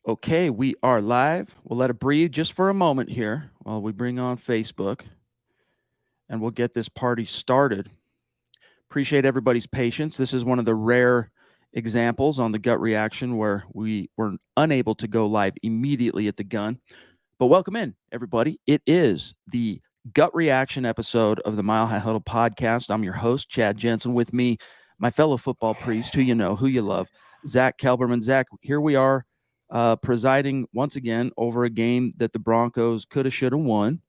Okay, we are live. We'll let it breathe just for a moment here while we bring on Facebook and we'll get this party started. Appreciate everybody's patience. This is one of the rare examples on the gut reaction where we were unable to go live immediately at the gun. But welcome in, everybody. It is the gut reaction episode of the Mile High Huddle podcast. I'm your host, Chad Jensen. With me, my fellow football priest, who you know, who you love, Zack Kelberman. Zack, here we are presiding once again over a game that the Broncos could have, should have won,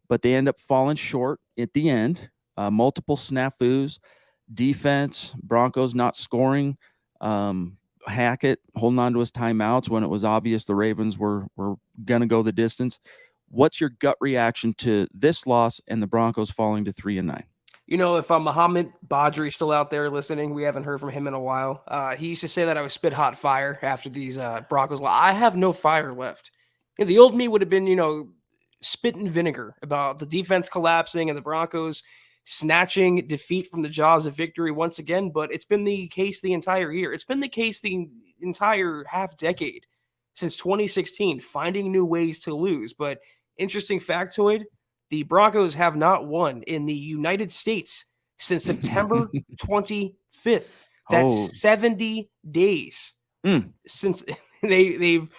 but they end up falling short at the end. Multiple snafus, defense, Broncos not scoring, Hackett holding on to his timeouts when it was obvious the Ravens were going to go the distance. What's your gut reaction to this loss and the Broncos falling to 3-9? You know, if Muhammad Badri's still out there listening, we haven't heard from him in a while. He used to say that I was spit hot fire after these Broncos. I have no fire left. You know, the old me would have been, spit and vinegar about the defense collapsing and the Broncos snatching defeat from the jaws of victory once again. But it's been the case the entire year. It's been the case the entire half decade since 2016, finding new ways to lose. But interesting factoid, the Broncos have not won in the United States since September 25th. That's 70 days since they've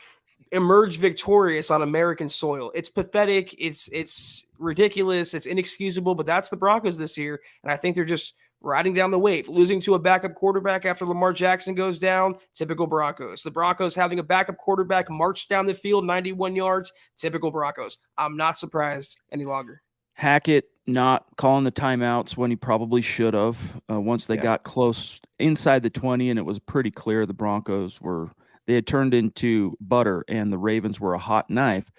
emerged victorious on American soil. It's pathetic. It's ridiculous. It's inexcusable, but that's the Broncos this year. And I think they're just riding down the wave, losing to a backup quarterback after Lamar Jackson goes down, typical Broncos. The Broncos having a backup quarterback march down the field 91 yards, typical Broncos. I'm not surprised any longer. Hackett not calling the timeouts when he probably should have once they got close inside the 20, and it was pretty clear the Broncos they had turned into butter and the Ravens were a hot knife.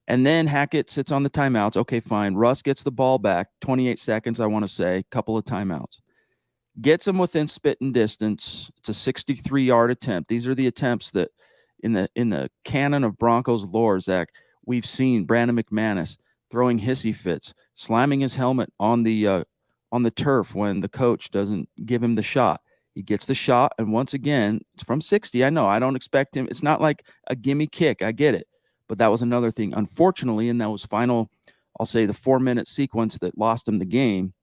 And then Hackett sits on the timeouts. Okay, fine. Russ gets the ball back, 28 seconds, I want to say, couple of timeouts. Gets him within spitting distance. It's a 63-yard attempt. These are the attempts that in the canon of Broncos lore, Zach, we've seen Brandon McManus throwing hissy fits, slamming his helmet on the turf when the coach doesn't give him the shot. He gets the shot, and once again, it's from 60. I know, I don't expect him. It's not like a gimme kick. I get it. But that was another thing. Unfortunately, in those final, I'll say the 4-minute sequence that lost him the game,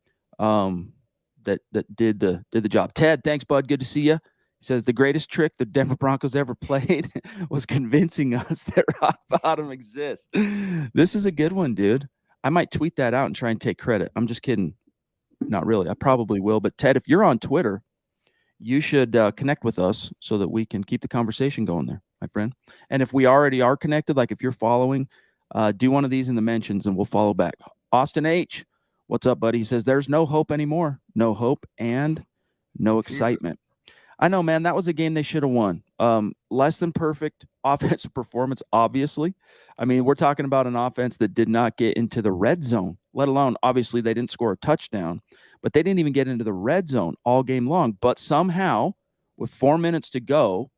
that did the job. Ted, thanks, bud. Good to see you. He says the greatest trick the Denver Broncos ever played was convincing us that rock bottom exists. This is a good one, dude. I might tweet that out and try and take credit. I'm just kidding. Not really. I probably will. But Ted, if you're on Twitter, you should connect with us so that we can keep the conversation going there, my friend. And if we already are connected, like if you're following, do one of these in the mentions and we'll follow back. Austin H., what's up, buddy? He says, there's no hope anymore. No hope and no excitement. I know, man, that was a game they should have won. Less than perfect offensive performance, obviously. I mean, we're talking about an offense that did not get into the red zone, let alone, obviously, they didn't score a touchdown, but they didn't even get into the red zone all game long. But somehow, with 4 minutes to go,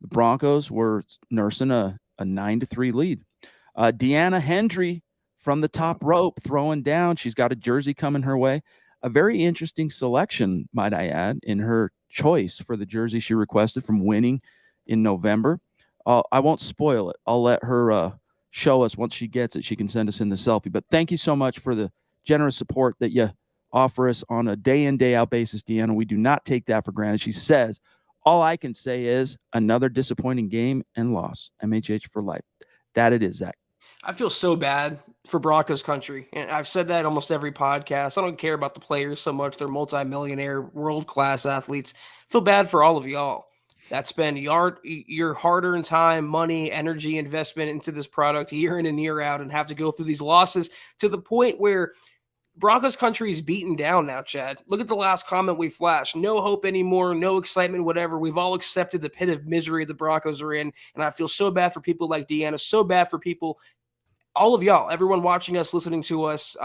the Broncos were nursing a 9-3 lead. Deanna Hendry from the top rope throwing down. She's got a jersey coming her way. A very interesting selection, might I add, in her choice for the jersey she requested from winning in November. I won't spoil it. I'll let her show us once she gets it. She can send us in the selfie. But thank you so much for the generous support that you offer us on a day-in, day-out basis, Deanna. We do not take that for granted. She says, all I can say is another disappointing game and loss. MHH for life. That it is, Zach. I feel so bad for Broncos country. And I've said that almost every podcast. I don't care about the players so much. They're multimillionaire, world-class athletes. I feel bad for all of y'all that spend your hard-earned time, money, energy, investment into this product year in and year out and have to go through these losses to the point where Broncos country is beaten down now, Chad. Look at the last comment we flashed. No hope anymore, no excitement, whatever. We've all accepted the pit of misery the Broncos are in, and I feel so bad for people like Deanna, so bad for people, all of y'all, everyone watching us, listening to us.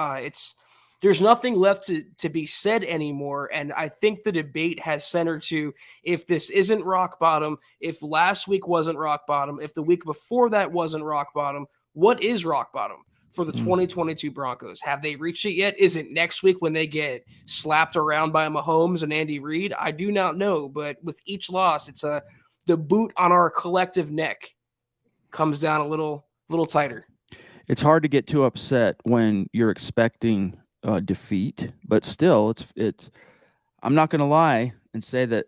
There's nothing left to be said anymore, and I think the debate has centered to if this isn't rock bottom, if last week wasn't rock bottom, if the week before that wasn't rock bottom, what is rock bottom for the 2022 Broncos? Have they reached it yet? Is it next week when they get slapped around by Mahomes and Andy Reid? I do not know, but with each loss, it's the boot on our collective neck. comes down a little tighter. It's hard to get too upset when you're expecting defeat, but still, it's. I'm not going to lie and say that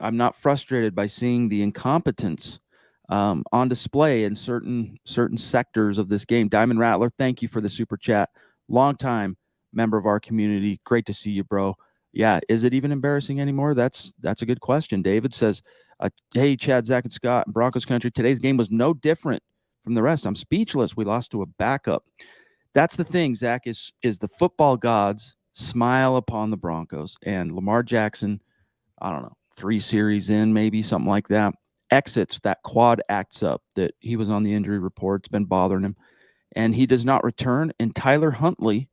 I'm not frustrated by seeing the incompetence on display in certain sectors of this game. Diamond Rattler, thank you for the super chat. Long time member of our community. Great to see you, bro. Yeah, is it even embarrassing anymore? That's a good question. David says, hey, Chad, Zach, and Scott, Broncos country. Today's game was no different from the rest. I'm speechless. We lost to a backup. That's the thing, Zach, is the football gods smile upon the Broncos, and Lamar Jackson, I don't know, 3 series in, maybe something like that, exits. That quad acts up that he was on the injury report. It's been bothering him, and he does not return. And Tyler Huntley,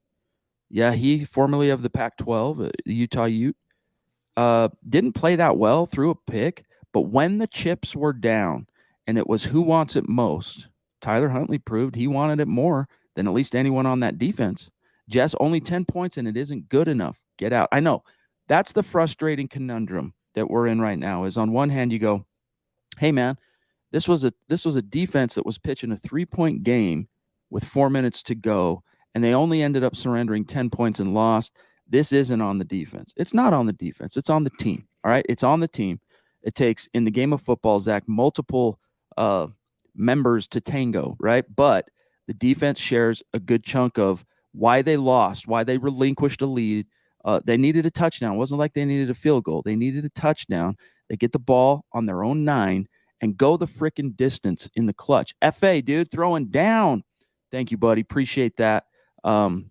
yeah, he formerly of the Pac-12, Utah Ute, didn't play that well, threw a pick, but when the chips were down and it was who wants it most, Tyler Huntley proved he wanted it more than at least anyone on that defense. Jess, only 10 points and it isn't good enough. Get out. I know. That's the frustrating conundrum that we're in right now, is on one hand you go, hey, man, this was a defense that was pitching a 3-point game with 4 minutes to go, and they only ended up surrendering 10 points and lost. This isn't on the defense. It's not on the defense. It's on the team. All right? It's on the team. It takes, in the game of football, Zach, multiple members to tango, right? But the defense shares a good chunk of why they lost, why they relinquished a lead. They needed a touchdown. It wasn't like they needed a field goal. They needed a touchdown. They get the ball on their own 9 and go the freaking distance in the clutch. FA, dude, throwing down. Thank you, buddy. Appreciate that. You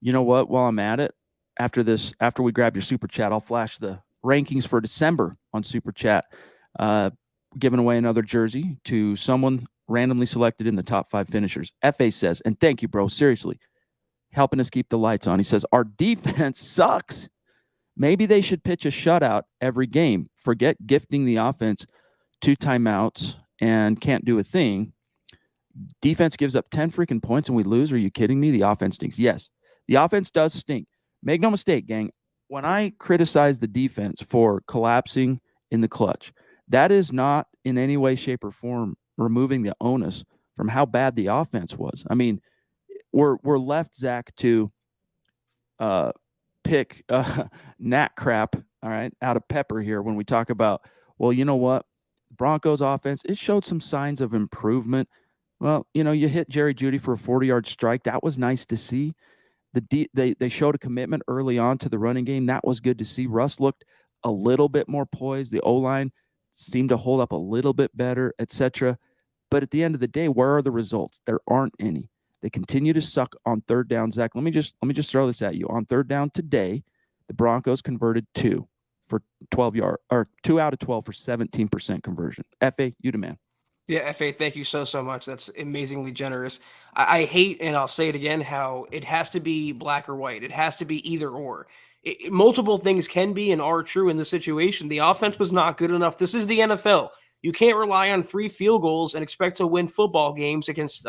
know what? While I'm at it, after we grab your super chat, I'll flash the rankings for December on super chat. Giving away another jersey to someone randomly selected in the top 5 finishers. FA says, and thank you, bro, seriously, helping us keep the lights on. He says, our defense sucks. Maybe they should pitch a shutout every game. Forget gifting the offense 2 timeouts and can't do a thing. Defense gives up 10 freaking points and we lose. Are you kidding me? The offense stinks. Yes, the offense does stink. Make no mistake, gang. When I criticize the defense for collapsing in the clutch, that is not in any way, shape, or form removing the onus from how bad the offense was. I mean, we're left, Zach, to pick nat crap, all right, out of pepper here when we talk about, well, you know what? Broncos offense, it showed some signs of improvement. Well, you know, you hit Jerry Jeudy for a 40-yard strike. That was nice to see. They showed a commitment early on to the running game. That was good to see. Russ looked a little bit more poised. The O-line seemed to hold up a little bit better, etc. But at the end of the day, where are the results? There aren't any. They continue to suck on third down. Zach, let me just throw this at you. On third down today, the Broncos converted 2 for 12 yards, or 2 out of 12 for 17% conversion. FA, you demand. Yeah, FA, thank you so much. That's amazingly generous. I hate, and I'll say it again, how it has to be black or white. It has to be either or. Multiple things can be and are true in this situation. The offense was not good enough. This is the NFL. You can't rely on 3 field goals and expect to win football games against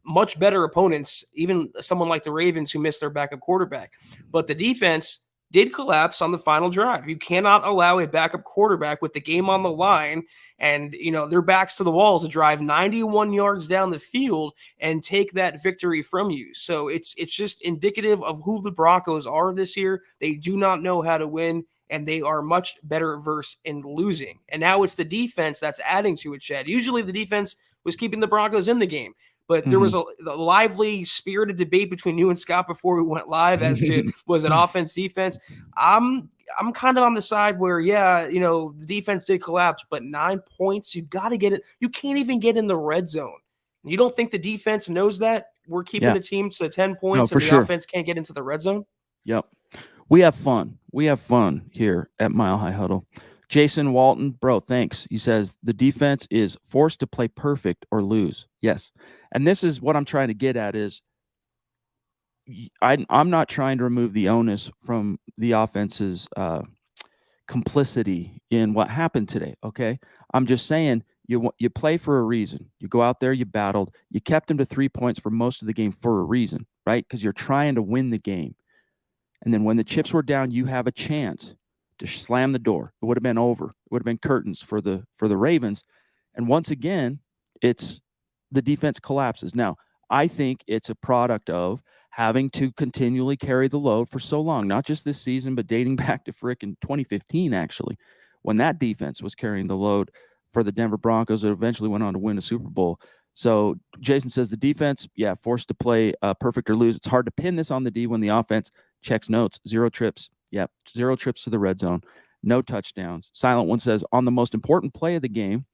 much better opponents, even someone like the Ravens who missed their backup quarterback. But the defense did collapse on the final drive. You cannot allow a backup quarterback with the game on the line and, you know, their backs to the walls to drive 91 yards down the field and take that victory from you. So it's just indicative of who the Broncos are this year. They do not know how to win, and they are much better versed in losing. And now it's the defense that's adding to it, Chad. Usually the defense was keeping the Broncos in the game. But there was a lively, spirited debate between you and Scott before we went live as to was it offense, defense. I'm kind of on the side where, yeah, you know, the defense did collapse, but 9 points, you got to get it. You can't even get in the red zone. You don't think the defense knows that we're keeping the team to 10 points and the offense can't get into the red zone? Yep. We have fun. We have fun here at Mile High Huddle. Jason Walton, bro, thanks. He says the defense is forced to play perfect or lose. Yes. And this is what I'm trying to get at is I'm not trying to remove the onus from the offense's complicity in what happened today, okay? I'm just saying you play for a reason. You go out there, you battled. You kept them to 3 points for most of the game for a reason, right? Because you're trying to win the game. And then when the chips were down, you have a chance to slam the door. It would have been over. It would have been curtains for the Ravens. And once again, it's the defense collapses. Now, I think it's a product of having to continually carry the load for so long, not just this season, but dating back to frickin' 2015, actually, when that defense was carrying the load for the Denver Broncos that eventually went on to win a Super Bowl. So Jason says the defense, forced to play perfect or lose. It's hard to pin this on the D when the offense checks notes. 0 trips. Yep, 0 trips to the red zone. No touchdowns. Silent One says, on the most important play of the game,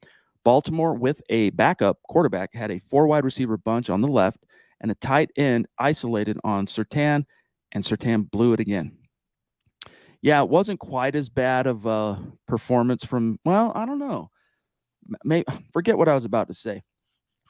Baltimore with a backup quarterback had a 4 wide receiver bunch on the left and a tight end isolated on Surtain, and Surtain blew it again. Yeah, it wasn't quite as bad of a performance from, well, I don't know. Maybe, forget what I was about to say.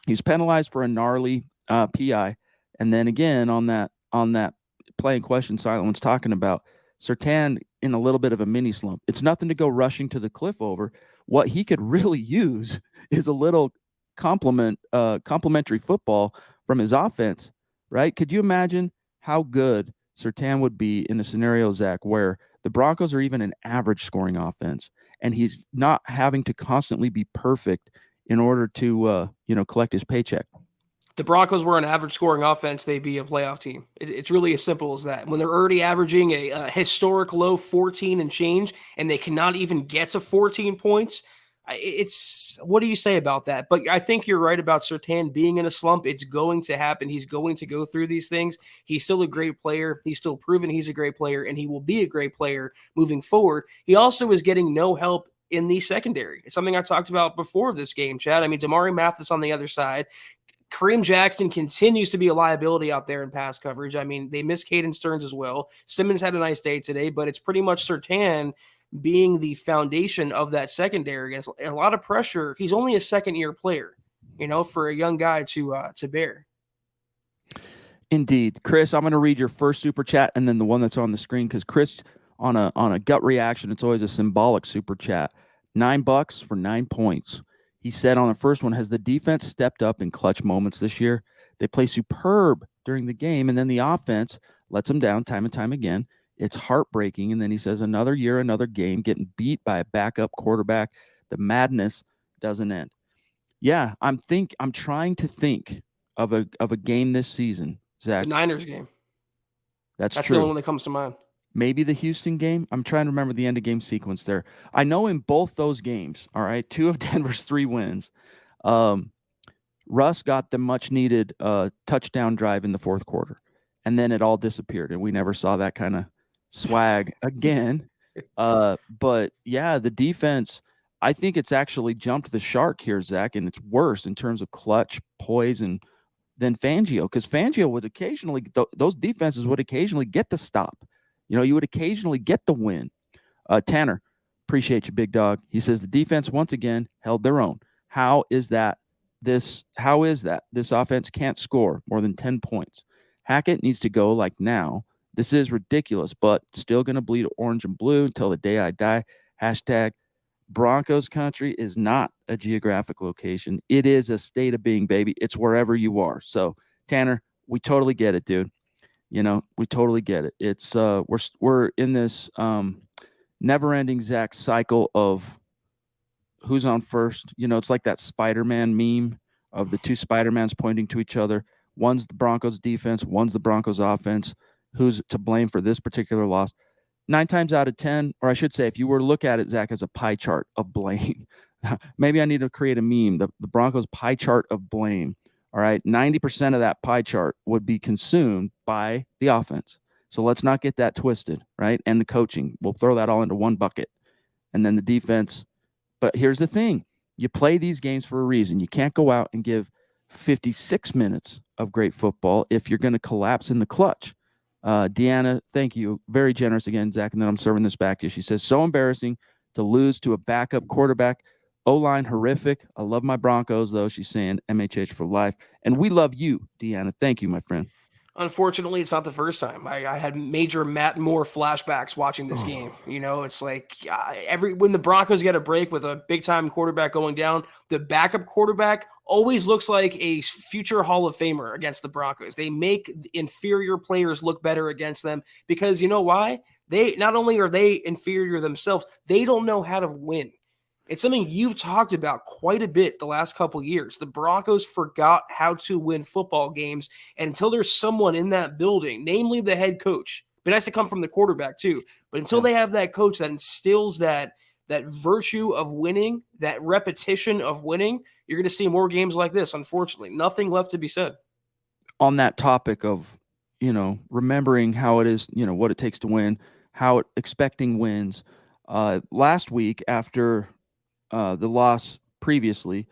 He was penalized for a gnarly PI, and then again on that play in question, Silent One's talking about, Surtain in a little bit of a mini slump. It's nothing to go rushing to the cliff over. What he could really use is a little complementary football from his offense, right? Could you imagine how good Surtain would be in a scenario, Zach, where the Broncos are even an average scoring offense, and he's not having to constantly be perfect in order to collect his paycheck? The Broncos were an average scoring offense, they'd be a playoff team. It's really as simple as that. When they're already averaging a historic low 14 and change, and they cannot even get to 14 points, it's what do you say about that? But I think you're right about Surtain being in a slump. It's going to happen. He's going to go through these things. He's still a great player. He's still proven he's a great player, and he will be a great player moving forward. He also is getting no help in the secondary. It's something I talked about before this game, Chad. I mean, Damari Mathis on the other side. Kareem Jackson continues to be a liability out there in pass coverage. I mean, they miss Caden Stearns as well. Simmons had a nice day today, but it's pretty much Surtain being the foundation of that secondary. And a lot of pressure. He's only a second-year player, for a young guy to bear. Indeed. Chris, I'm going to read your first super chat and then the one that's on the screen, because Chris, on a gut reaction, it's always a symbolic super chat. $9 for 9 points. He said on the first one, has the defense stepped up in clutch moments this year? They play superb during the game, and then the offense lets them down time and time again. It's heartbreaking. And then he says, another year, another game, getting beat by a backup quarterback. The madness doesn't end. Yeah, I'm trying to think of a game this season, Zach. The Niners game. That's true. The only one that comes to mind. Maybe the Houston game. I'm trying to remember the end of game sequence there. I know in both those games, all right, 2 of Denver's 3 wins, Russ got the much-needed touchdown drive in the fourth quarter, and then it all disappeared, and we never saw that kind of swag again. But, yeah, the defense, I think it's actually jumped the shark here, Zach, and it's worse in terms of clutch, poise, and than Fangio, because Fangio would occasionally those defenses would occasionally get the stop. You would occasionally get the win. Tanner, appreciate you, big dog. He says the defense once again held their own. How is that? This offense can't score more than 10 points. Hackett needs to go like now. This is ridiculous, but still going to bleed orange and blue until the day I die. Hashtag Broncos country is not a geographic location. It is a state of being, baby. It's wherever you are. So, Tanner, we totally get it, dude. We totally get it. It's we're in this never-ending Zach cycle of who's on first. It's like that Spider-Man meme of the 2 Spider-Mans pointing to each other. One's the Broncos defense, one's the Broncos offense. Who's to blame for this particular loss? 9 times out of 10, or I should say, if you were to look at it, Zach, as a pie chart of blame, maybe I need to create a meme, the Broncos pie chart of blame. All right, 90% of that pie chart would be consumed by the offense. So let's not get that twisted, right? And the coaching. We'll throw that all into one bucket. And then the defense. But here's the thing. You play these games for a reason. You can't go out and give 56 minutes of great football if you're going to collapse in the clutch. Deanna, thank you. Very generous again, Zach. And then I'm serving this back to you. She says, so embarrassing to lose to a backup quarterback. O-line horrific. I love my Broncos, though. She's saying MHH for life. And we love you, Deanna. Thank you, my friend. Unfortunately, it's not the first time. I had major Matt Moore flashbacks watching this game. It's like when the Broncos get a break with a big-time quarterback going down, the backup quarterback always looks like a future Hall of Famer against the Broncos. They make inferior players look better against them because you know why? They not only are they inferior themselves, they don't know how to win. It's something you've talked about quite a bit the last couple years. The Broncos forgot how to win football games, and until there's someone in that building, namely the head coach, but it has to come from the quarterback too. But until they have that coach that instills that virtue of winning, that repetition of winning, you're going to see more games like this. Unfortunately, nothing left to be said. On that topic of, remembering how it is, what it takes to win, expecting wins. Last week after the loss previously,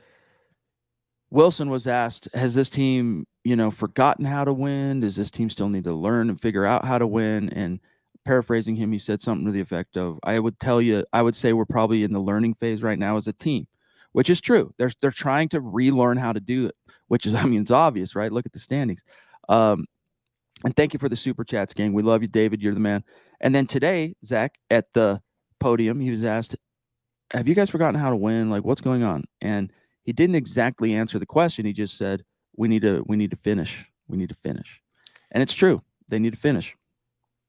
Wilson was asked, has this team, forgotten how to win? Does this team still need to learn and figure out how to win? And paraphrasing him, he said something to the effect of, I would say we're probably in the learning phase right now as a team, which is true. They're trying to relearn how to do it, which is, it's obvious, right? Look at the standings. And thank you for the super chats, gang. We love you, David. You're the man. And then today, Zach, at the podium, he was asked, have you guys forgotten how to win? Like, what's going on? And he didn't exactly answer the question. He just said, we need to finish. We need to finish. And it's true. They need to finish.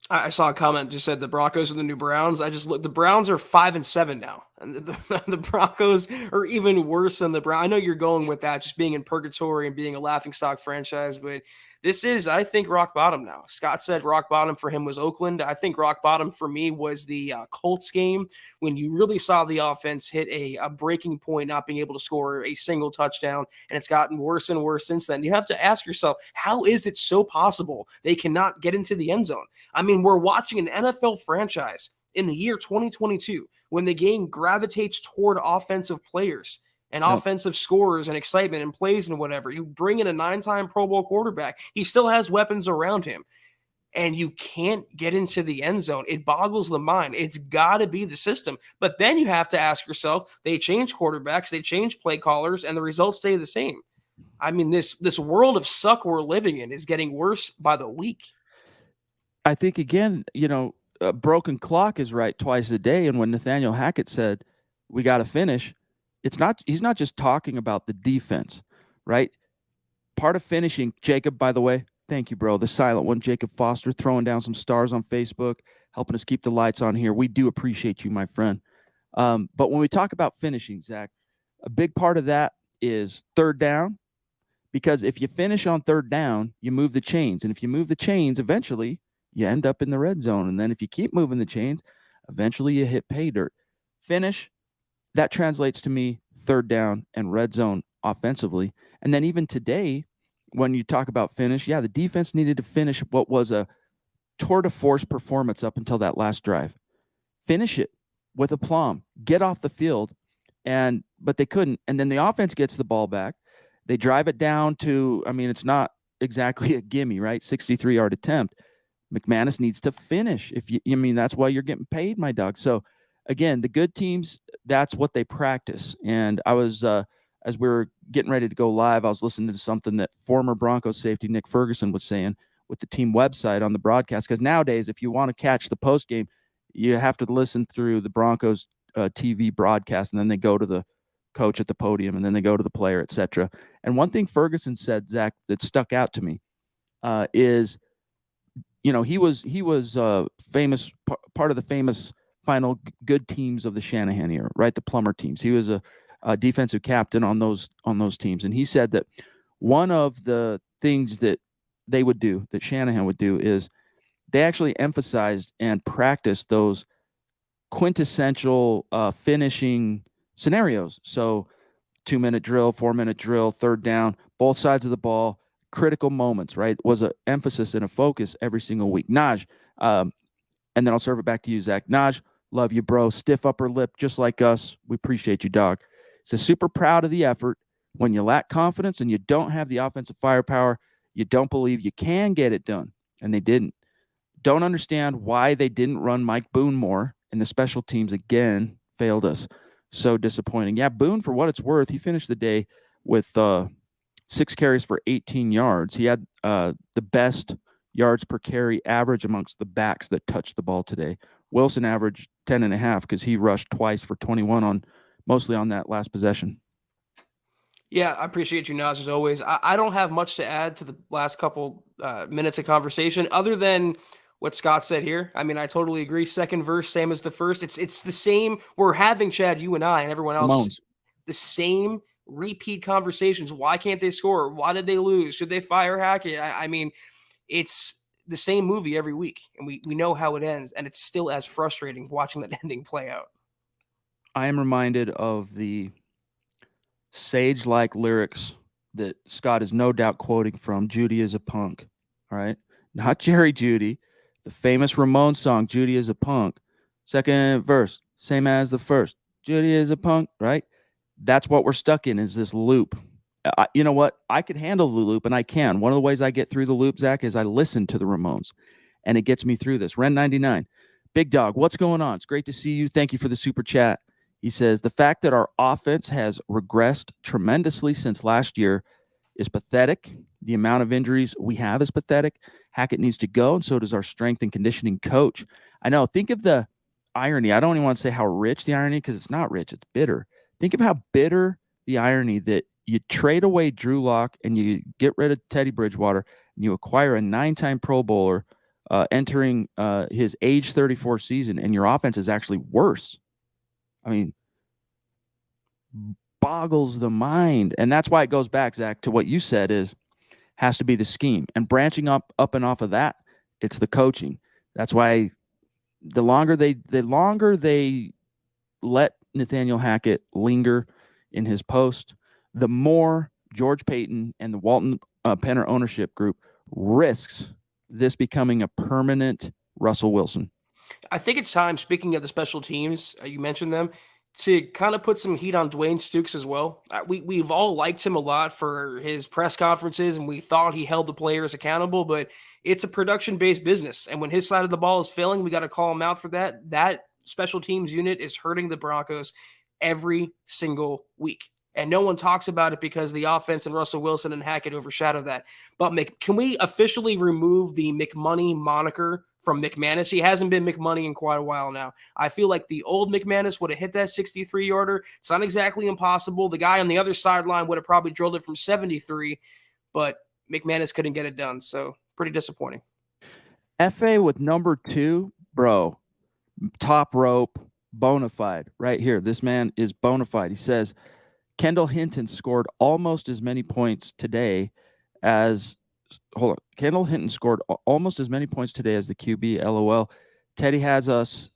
I saw a comment just said the Broncos are the new Browns. I just looked. The Browns are 5-7 now, and the Broncos are even worse than the Browns. I know you're going with that, just being in purgatory and being a laughingstock franchise, but this is, I think, rock bottom now. Scott said rock bottom for him was Oakland. I think rock bottom for me was the Colts game when you really saw the offense hit a breaking point, not being able to score a single touchdown, and it's gotten worse and worse since then. You have to ask yourself, how is it so possible they cannot get into the end zone? I mean, we're watching an NFL franchise in the year 2022 when the game gravitates toward offensive players and offensive scorers and excitement and plays and whatever. You bring in a 9-time Pro Bowl quarterback. He still has weapons around him. And you can't get into the end zone. It boggles the mind. It's got to be the system. But then you have to ask yourself, they change quarterbacks, they change play callers, and the results stay the same. I mean, this world of suck we're living in is getting worse by the week. I think, again, a broken clock is right twice a day. And when Nathaniel Hackett said, we got to finish, he's not just talking about the defense, right? Part of finishing, Jacob, by the way, thank you, bro. The silent one, Jacob Foster, throwing down some stars on Facebook, helping us keep the lights on here. We do appreciate you, my friend. But when we talk about finishing, Zach, a big part of that is third down, because if you finish on third down, you move the chains. And if you move the chains, eventually you end up in the red zone. And then if you keep moving the chains, eventually you hit pay dirt. Finish, that translates to me third down and red zone offensively. And then even today, when you talk about finish, the defense needed to finish what was a tour de force performance up until that last drive. Finish it with aplomb. Get off the field. But they couldn't. And then the offense gets the ball back. They drive it down to, it's not exactly a gimme, right? 63-yard attempt. McManus needs to finish. That's why you're getting paid, my dog. So, again, the good teams, that's what they practice. And I was, as we were getting ready to go live, I was listening to something that former Broncos safety Nick Ferguson was saying with the team website on the broadcast. Because nowadays, if you want to catch the post game, you have to listen through the Broncos TV broadcast, and then they go to the coach at the podium, and then they go to the player, etc. And one thing Ferguson said, Zach, that stuck out to me is, he was famous, part of the famous final good teams of the Shanahan era, right? The Plummer teams. He was a defensive captain on those teams. And he said that one of the things that they would do, that Shanahan would do, is they actually emphasized and practiced those quintessential finishing scenarios. So 2-minute drill, 4-minute drill, third down, both sides of the ball, critical moments, right? Was an emphasis and a focus every single week. Naj, and then I'll serve it back to you, Zach. Naj, love you, bro. Stiff upper lip, just like us. We appreciate you, dog. So super proud of the effort. When you lack confidence and you don't have the offensive firepower, you don't believe you can get it done. And they didn't. Don't understand why they didn't run Mike Boone more, and the special teams again failed us. So disappointing. Yeah, Boone, for what it's worth, he finished the day with 6 carries for 18 yards. He had the best yards per carry average amongst the backs that touched the ball today. Wilson averaged 10.5 because he rushed twice for 21 mostly on that last possession. Yeah, I appreciate you, Naz, as always. I don't have much to add to the last couple minutes of conversation other than what Scott said here. I mean, I totally agree. Second verse, same as the first. It's the same. We're having, Chad, you and I and everyone else, Ramones. the same repeat conversations. Why can't they score? Why did they lose? Should they fire Hackett? I mean, it's the same movie every week, and we know how it ends, and it's still as frustrating watching that ending play out. I am reminded of the sage-like lyrics that Scott is no doubt quoting from Judy is a Punk. All right. Not Jerry Judy, the famous Ramones song, Judy is a Punk. Second verse, same as the first. Judy is a punk, right? That's what we're stuck in, is this loop. You know what? I could handle the loop, and I can. One of the ways I get through the loop, Zach, is I listen to the Ramones, and it gets me through this. Ren99, Big Dog, what's going on? It's great to see you. Thank you for the super chat. He says, the fact that our offense has regressed tremendously since last year is pathetic. The amount of injuries we have is pathetic. Hackett needs to go, and so does our strength and conditioning coach. I know. Think of the irony. I don't even want to say how rich the irony, because it's not rich. It's bitter. Think of how bitter the irony that you trade away Drew Lock and you get rid of Teddy Bridgewater and you acquire a 9-time Pro Bowler entering his age 34 season, and your offense is actually worse. I mean, boggles the mind. And that's why it goes back, Zach, to what you said is has to be the scheme. And branching up and off of that, it's the coaching. That's why the longer they let Nathaniel Hackett linger in his post, the more George Payton and the Walton Penner ownership group risks this becoming a permanent Russell Wilson. I think it's time, speaking of the special teams, you mentioned them, to kind of put some heat on Dwayne Stukes as well. We've all liked him a lot for his press conferences, and we thought he held the players accountable, but it's a production-based business. And when his side of the ball is failing, we got to call him out for that. That special teams unit is hurting the Broncos every single week. And no one talks about it because the offense and Russell Wilson and Hackett overshadow that. But can we officially remove the McMoney moniker from McManus? He hasn't been McMoney in quite a while now. I feel like the old McManus would have hit that 63-yarder. It's not exactly impossible. The guy on the other sideline would have probably drilled it from 73, but McManus couldn't get it done. So pretty disappointing. FA with number 2, bro, top rope, bona fide right here. This man is bona fide. He says, Kendall Hinton scored almost as many points today as Kendall Hinton scored almost as many points today as the QB. LOL. Teddy had us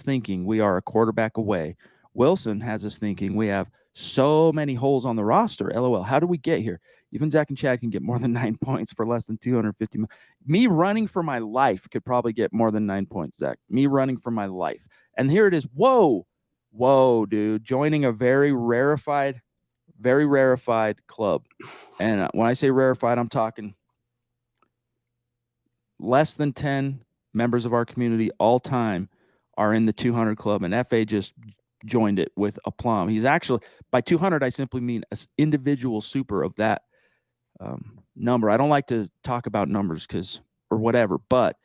thinking we are a quarterback away. Wilson has us thinking we have so many holes on the roster. LOL. How do we get here? Even Zach and Chad can get more than 9 points for less than 250. Me running for my life could probably get more than 9 points, Zach. Me running for my life. And here it is. Whoa, dude. Joining a very rarefied club. And when I say rarefied, I'm talking less than 10 members of our community all time are in the 200 club, and FA just joined it with aplomb. He's actually, by 200, I simply mean an individual super of that number. I don't like to talk about numbers or whatever, but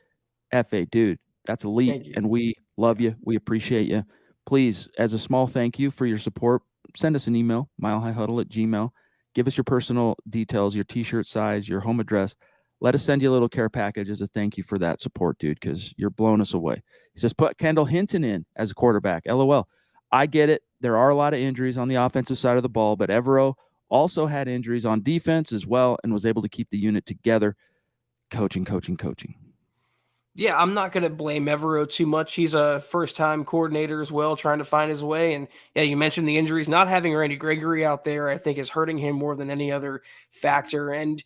FA, dude, that's elite, and we love you. We appreciate you. Please, as a small thank you for your support, send us an email, milehighhuddle@gmail.com. Give us your personal details, your t-shirt size, your home address. Let us send you a little care package as a thank you for that support, dude, because you're blowing us away. He says, put Kendall Hinton in as a quarterback. LOL. I get it. There are a lot of injuries on the offensive side of the ball, but Evero also had injuries on defense as well and was able to keep the unit together. Coaching. Yeah, I'm not going to blame Evero too much. He's a first-time coordinator as well, trying to find his way. And yeah, you mentioned the injuries. Not having Randy Gregory out there, I think, is hurting him more than any other factor. And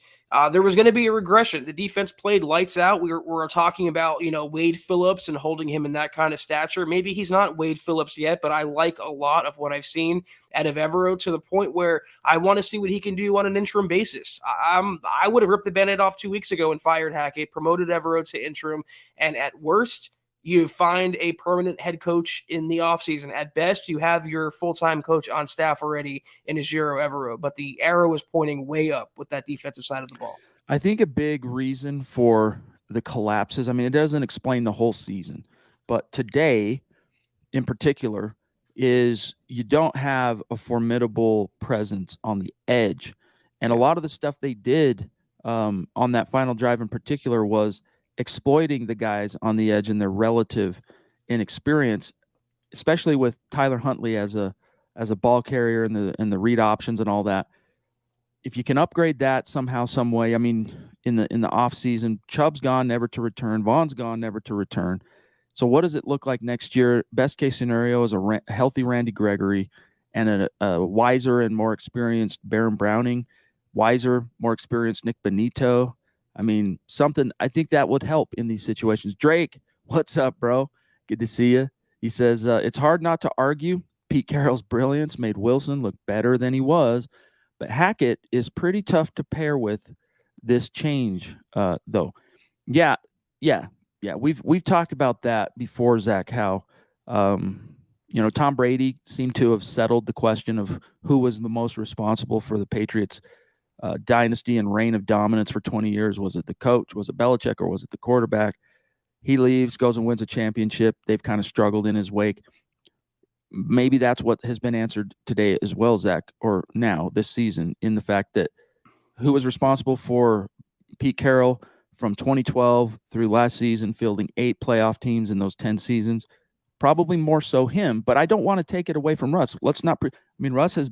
there was going to be a regression. The defense played lights out. We were talking about, Wade Phillips and holding him in that kind of stature. Maybe he's not Wade Phillips yet, but I like a lot of what I've seen out of Evero to the point where I want to see what he can do on an interim basis. I would have ripped the Band-Aid off 2 weeks ago and fired Hackett, promoted Evero to interim, and at worst, you find a permanent head coach in the offseason. At best, you have your full-time coach on staff already in Ejiro Evero, but the arrow is pointing way up with that defensive side of the ball. I think a big reason for the collapses, I mean, it doesn't explain the whole season, but today in particular is you don't have a formidable presence on the edge. And a lot of the stuff they did on that final drive in particular was exploiting the guys on the edge and their relative inexperience, especially with Tyler Huntley as a ball carrier and the read options and all that. If you can upgrade that somehow, some way, I mean, in the offseason, Chubb's gone, never to return. Vaughn's gone, never to return. So what does it look like next year? Best case scenario is a healthy Randy Gregory and a wiser and more experienced Baron Browning, wiser, more experienced Nick Benito. I mean, something, I think that would help in these situations. Drake, what's up, bro? Good to see you. He says, it's hard not to argue. Pete Carroll's brilliance made Wilson look better than he was, but Hackett is pretty tough to pair with this change, though. Yeah. We've talked about that before, Zach, how Tom Brady seemed to have settled the question of who was the most responsible for the Patriots dynasty and reign of dominance for 20 years. Was it the coach? Was it Belichick? Or was it the quarterback? He leaves, goes and wins a championship. They've kind of struggled in his wake. Maybe that's what has been answered today as well, Zach, or now this season, in the fact that who was responsible for Pete Carroll from 2012 through last season, fielding 8 playoff teams in those 10 seasons. Probably more so him, but I don't want to take it away from Russ. Let's not. Russ has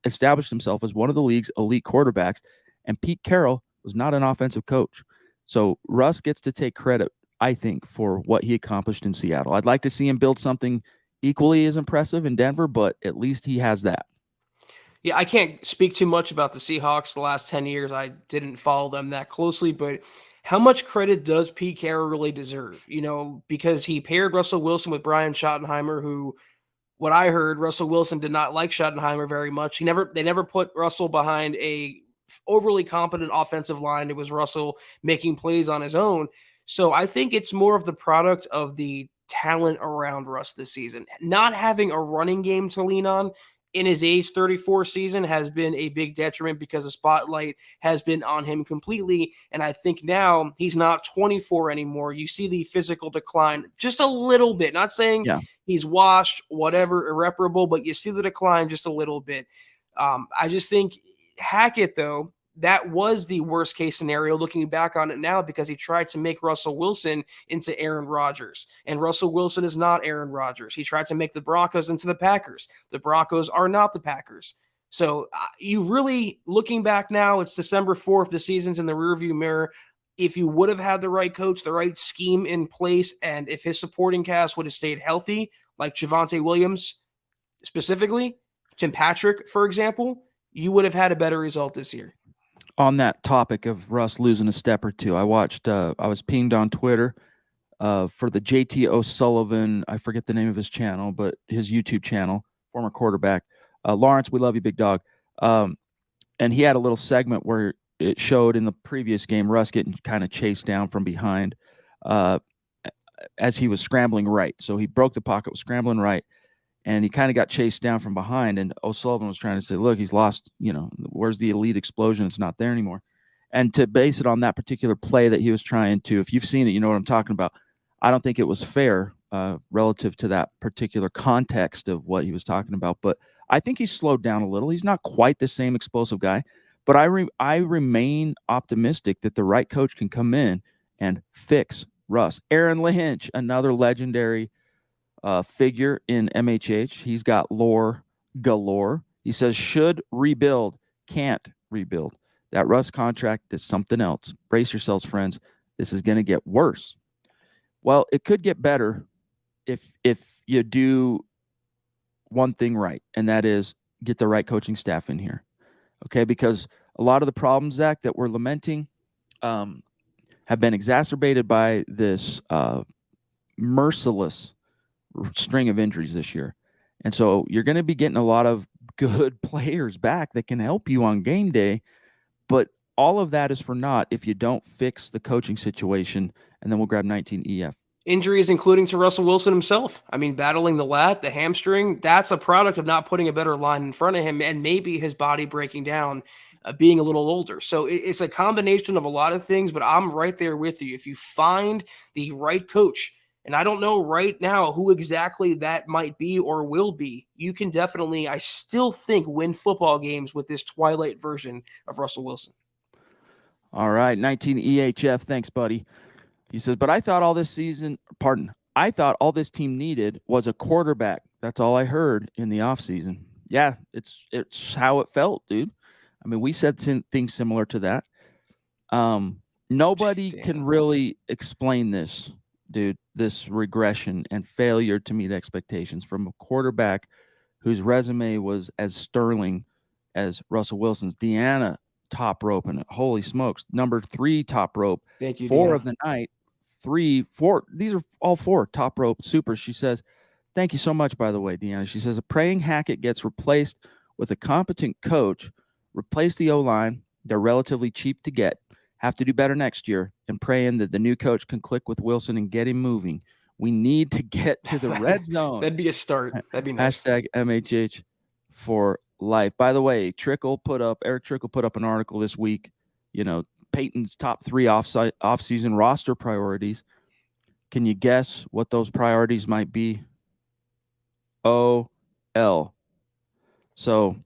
established himself as one of the league's elite quarterbacks, and Pete Carroll was not an offensive coach. So Russ gets to take credit, I think, for what he accomplished in Seattle. I'd like to see him build something equally as impressive in Denver, but at least he has that. Yeah, I can't speak too much about the Seahawks the last 10 years. I didn't follow them that closely, but how much credit does Pete Carroll really deserve? Because he paired Russell Wilson with Brian Schottenheimer, who, what I heard, Russell Wilson did not like Schottenheimer very much. They never put Russell behind a overly competent offensive line. It was Russell making plays on his own. So I think it's more of the product of the talent around Russ this season. Not having a running game to lean on in his age 34 season has been a big detriment because the spotlight has been on him completely. And I think now he's not 24 anymore. You see the physical decline just a little bit, not saying he's washed, whatever, irreparable, but you see the decline just a little bit. I just think Hackett, though, that was the worst case scenario looking back on it now, because he tried to make Russell Wilson into Aaron Rodgers, and Russell Wilson is not Aaron Rodgers. He tried to make the Broncos into the Packers. The Broncos are not the Packers. So you really, looking back now, it's December 4th, the season's in the rearview mirror. If you would have had the right coach, the right scheme in place, and if his supporting cast would have stayed healthy, like Javonte Williams specifically, Tim Patrick, for example, you would have had a better result this year. On that topic of Russ losing a step or two, I watched, I was pinged on Twitter for the JT O'Sullivan, I forget the name of his channel, but his YouTube channel, former quarterback. Lawrence, we love you, big dog. And he had a little segment where it showed in the previous game Russ getting kind of chased down from behind as he was scrambling right. So he broke the pocket, was scrambling right, and he kind of got chased down from behind. And O'Sullivan was trying to say, look, he's lost, where's the elite explosion? It's not there anymore. And to base it on that particular play that he was trying to, if you've seen it, you know what I'm talking about. I don't think it was fair relative to that particular context of what he was talking about. But I think he's slowed down a little. He's not quite the same explosive guy. But I remain optimistic that the right coach can come in and fix Russ. Aaron Lynch, another legendary figure in MHH. He's got lore galore. He says, should rebuild, can't rebuild. That Russ contract is something else. Brace yourselves, friends. This is going to get worse. Well, it could get better if you do one thing right, and that is get the right coaching staff in here. Okay, because a lot of the problems, Zach, that we're lamenting have been exacerbated by this merciless string of injuries this year. And so you're going to be getting a lot of good players back that can help you on game day, but all of that is for naught if you don't fix the coaching situation, and then we'll grab 19 EF. Injuries, including to Russell Wilson himself. I mean, battling the lat, the hamstring, that's a product of not putting a better line in front of him, and maybe his body breaking down, being a little older. So it's a combination of a lot of things, but I'm right there with you. If you find the right coach, and I don't know right now who exactly that might be or will be, you can definitely, I still think, win football games with this twilight version of Russell Wilson. All right, 19 EHF. Thanks, buddy. He says, but I thought all this I thought all this team needed was a quarterback. That's all I heard in the offseason. Yeah, it's how it felt, dude. I mean, we said things similar to that. Nobody can really explain this, dude, this regression and failure to meet expectations from a quarterback whose resume was as sterling as Russell Wilson's. Deanna top rope, and holy smokes, number 3 top rope. Thank you, 4 Deanna. of the night, 3, 4. These are all 4 top rope supers. She says, thank you so much, by the way, Deanna. She says, a praying Hackett gets replaced with a competent coach. Replace the O-line. They're relatively cheap to get. Have to do better next year, and praying that the new coach can click with Wilson and get him moving. We need to get to the red zone. That'd be a start. That'd be nice. Hashtag MHH for life. By the way, Eric Trickle put up an article this week, Peyton's top 3 off-season roster priorities. Can you guess what those priorities might be? OL. So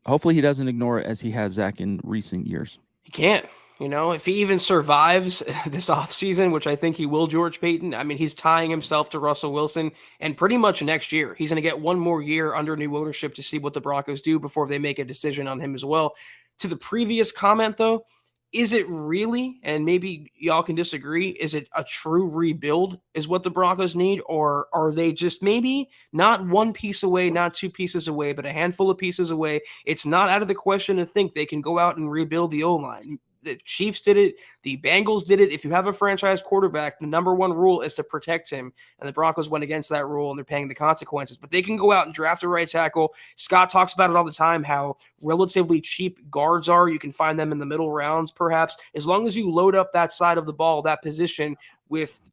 hopefully he doesn't ignore it as he has, Zach, in recent years. He can't. If he even survives this offseason, which I think he will, George Payton, I mean, he's tying himself to Russell Wilson, and pretty much next year, he's going to get one more year under new ownership to see what the Broncos do before they make a decision on him as well. To the previous comment, though, is it really, and maybe y'all can disagree, is it a true rebuild is what the Broncos need, or are they just maybe not one piece away, not 2 pieces away, but a handful of pieces away? It's not out of the question to think they can go out and rebuild the O-line. The Chiefs did it. The Bengals did it. If you have a franchise quarterback, the number 1 rule is to protect him. And the Broncos went against that rule, and they're paying the consequences. But they can go out and draft a right tackle. Scott talks about it all the time, how relatively cheap guards are. You can find them in the middle rounds, perhaps. As long as you load up that side of the ball, that position, with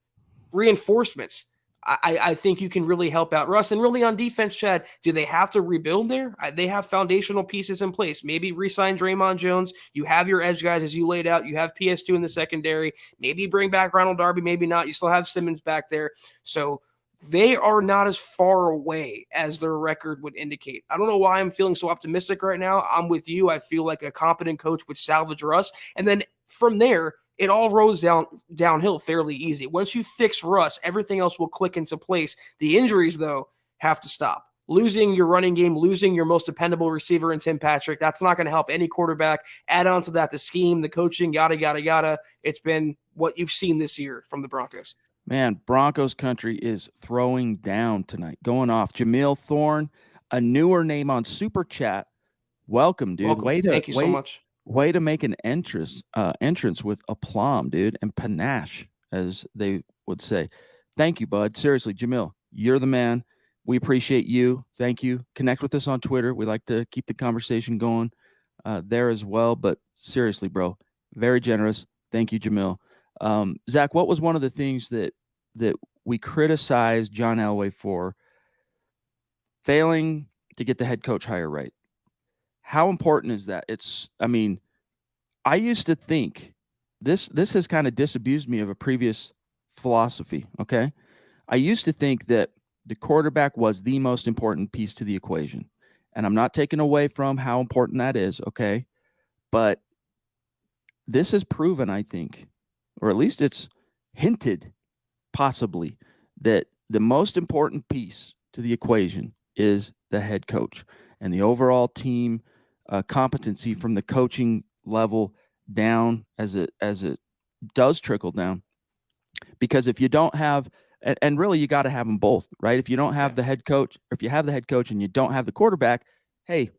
reinforcements, I think you can really help out Russ. And really on defense, Chad, do they have to rebuild there? They have foundational pieces in place. Maybe re-sign Draymond Jones. You have your edge guys as you laid out. You have PS2 in the secondary. Maybe bring back Ronald Darby, maybe not. You still have Simmons back there. So they are not as far away as their record would indicate. I don't know why I'm feeling so optimistic right now. I'm with you. I feel like a competent coach would salvage Russ. And then from there, it all rolls downhill fairly easy. Once you fix Russ, everything else will click into place. The injuries, though, have to stop. Losing your running game, losing your most dependable receiver in Tim Patrick, that's not going to help any quarterback. Add on to that the scheme, the coaching, yada, yada, yada. It's been what you've seen this year from the Broncos. Man, Broncos country is throwing down tonight, going off. Jamil Thorne, a newer name on Super Chat. Welcome, dude. Welcome. Thank you so much. Way to make an entrance with aplomb, dude, and panache, as they would say. Thank you, bud. Seriously, Jamil, you're the man. We appreciate you. Thank you. Connect with us on Twitter. We like to keep the conversation going there as well. But seriously, bro, very generous. Thank you, Jamil. Zach, what was one of the things that we criticized John Elway for? Failing to get the head coach hire right. How important is that? I used to think this has kind of disabused me of a previous philosophy, okay? I used to think that the quarterback was the most important piece to the equation. And I'm not taking away from how important that is, okay? But this has proven, I think, or at least it's hinted possibly, that the most important piece to the equation is the head coach and the overall team competency from the coaching level down as it does trickle down. Because if you don't have, and really you got to have them both, right? If you don't have the head coach, or if you have the head coach and you don't have the quarterback, hey,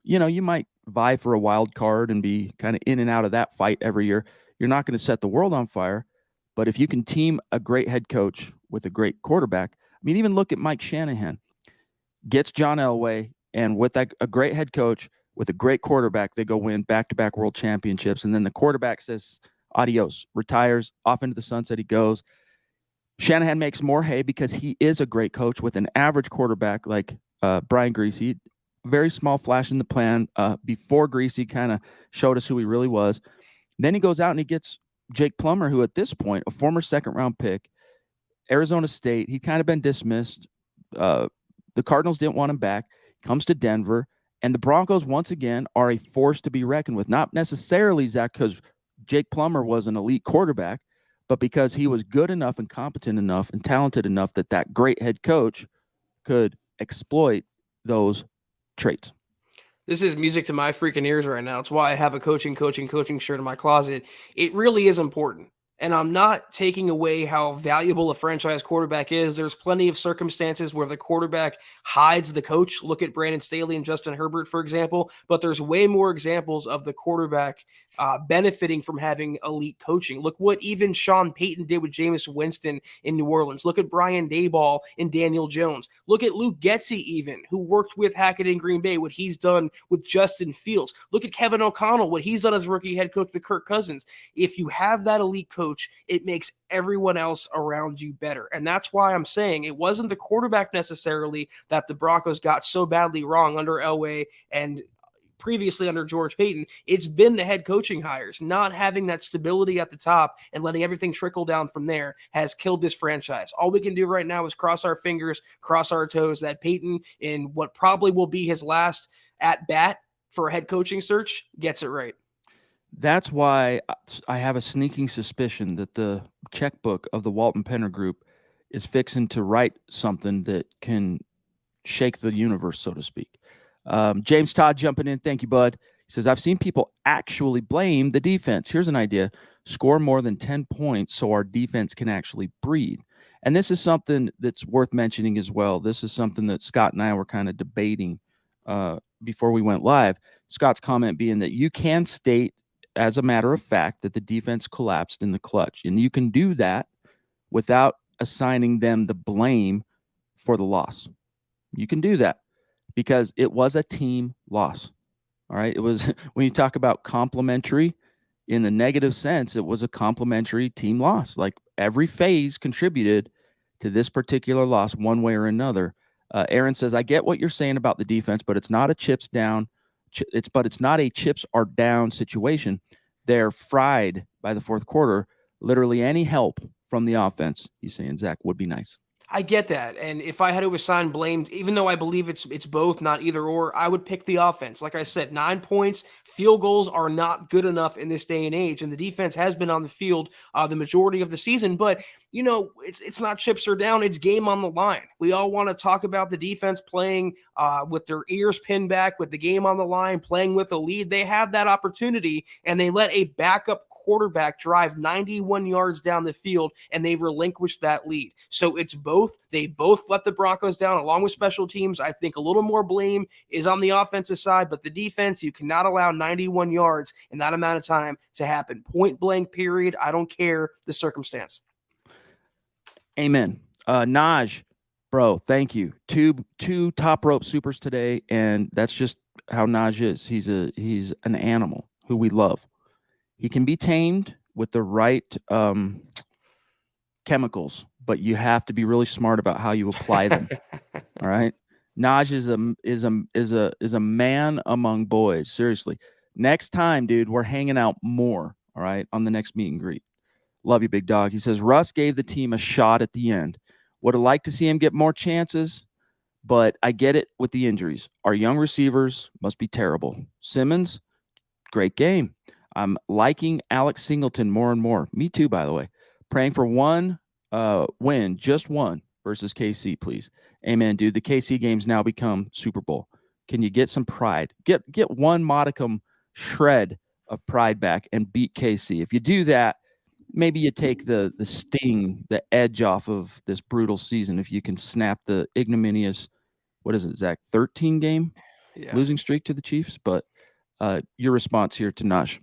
you might vie for a wild card and be kind of in and out of that fight every year. You're not going to set the world on fire. But if you can team a great head coach with a great quarterback, even look at Mike Shanahan. Gets John Elway, and with a great head coach, with a great quarterback, they go win back-to-back world championships. And then the quarterback says, adios, retires, off into the sunset he goes. Shanahan makes more hay because he is a great coach with an average quarterback like Brian Griese. Very small flash in the plan before Griese kind of showed us who he really was. Then he goes out and he gets Jake Plummer, who at this point, a former second-round pick, Arizona State. He'd kind of been dismissed. The Cardinals didn't want him back. Comes to Denver. And the Broncos, once again, are a force to be reckoned with. Not necessarily, Zach, because Jake Plummer was an elite quarterback, but because he was good enough and competent enough and talented enough that that great head coach could exploit those traits. This is music to my freaking ears right now. It's why I have a coaching shirt in my closet. It really is important. And I'm not taking away how valuable a franchise quarterback is. There's plenty of circumstances where the quarterback hides the coach. Look at Brandon Staley and Justin Herbert, for example. But there's way more examples of the quarterback benefiting from having elite coaching. Look what even Sean Payton did with Jameis Winston in New Orleans. Look at Brian Daboll and Daniel Jones. Look at Luke Getsy, even, who worked with Hackett in Green Bay, what he's done with Justin Fields. Look at Kevin O'Connell, what he's done as rookie head coach with Kirk Cousins. If you have that elite coach, it makes everyone else around you better. And that's why I'm saying it wasn't the quarterback necessarily that the Broncos got so badly wrong under Elway and previously under George Payton. It's been the head coaching hires. Not having that stability at the top and letting everything trickle down from there has killed this franchise. All we can do right now is cross our fingers, cross our toes that Payton, in what probably will be his last at bat for a head coaching search, gets it right. That's why I have a sneaking suspicion that the checkbook of the Walton Penner Group is fixing to write something that can shake the universe, so to speak. James Todd jumping in. Thank you, bud. He says, I've seen people actually blame the defense. Here's an idea. Score more than 10 points so our defense can actually breathe. And this is something that's worth mentioning as well. This is something that Scott and I were kind of debating before we went live. Scott's comment being that you can state as a matter of fact that the defense collapsed in the clutch. And you can do that without assigning them the blame for the loss. You can do that because it was a team loss. All right. It was, when you talk about complementary in the negative sense, it was a complementary team loss. Like every phase contributed to this particular loss one way or another. Aaron says, I get what you're saying about the defense, but it's not a chips down. It's not a chips are down situation. They're fried by the fourth quarter. Literally any help from the offense, he's saying, Zach, would be nice. I get that. And if I had to assign blame, even though I believe it's both, not either or, I would pick the offense. Like I said, 9 points, field goals are not good enough in this day and age. And the defense has been on the field the majority of the season. But, you know, it's not chips are down. It's game on the line. We all want to talk about the defense playing with their ears pinned back, with the game on the line, playing with a lead. They had that opportunity, and they let a backup quarterback drive 91 yards down the field, and they relinquished that lead. So it's both. They both let the Broncos down along with special teams. I think a little more blame is on the offensive side, but the defense, you cannot allow 91 yards in that amount of time to happen. Point blank, period. I don't care the circumstance. Amen. Naj, bro, thank you. Two top rope supers today, and that's just how Naj is. He's an animal who we love. He can be tamed with the right chemicals, but you have to be really smart about how you apply them. All right. Naj is a man among boys. Seriously. Next time, dude, we're hanging out more. All right. On the next meet and greet. Love you, big dog. He says Russ gave the team a shot at the end. Would have liked to see him get more chances, but I get it with the injuries. Our young receivers must be terrible. Simmons, great game. I'm liking Alex Singleton more and more. Me too, by the way. Praying for one win, just one versus KC, please. Amen, dude. The KC games now become Super Bowl. Can you get some pride? Get one modicum shred of pride back and beat KC. If you do that, maybe you take the sting, the edge off of this brutal season. If you can snap the ignominious, what is it, Zach, 13-game losing streak to the Chiefs. But your response here to Nash.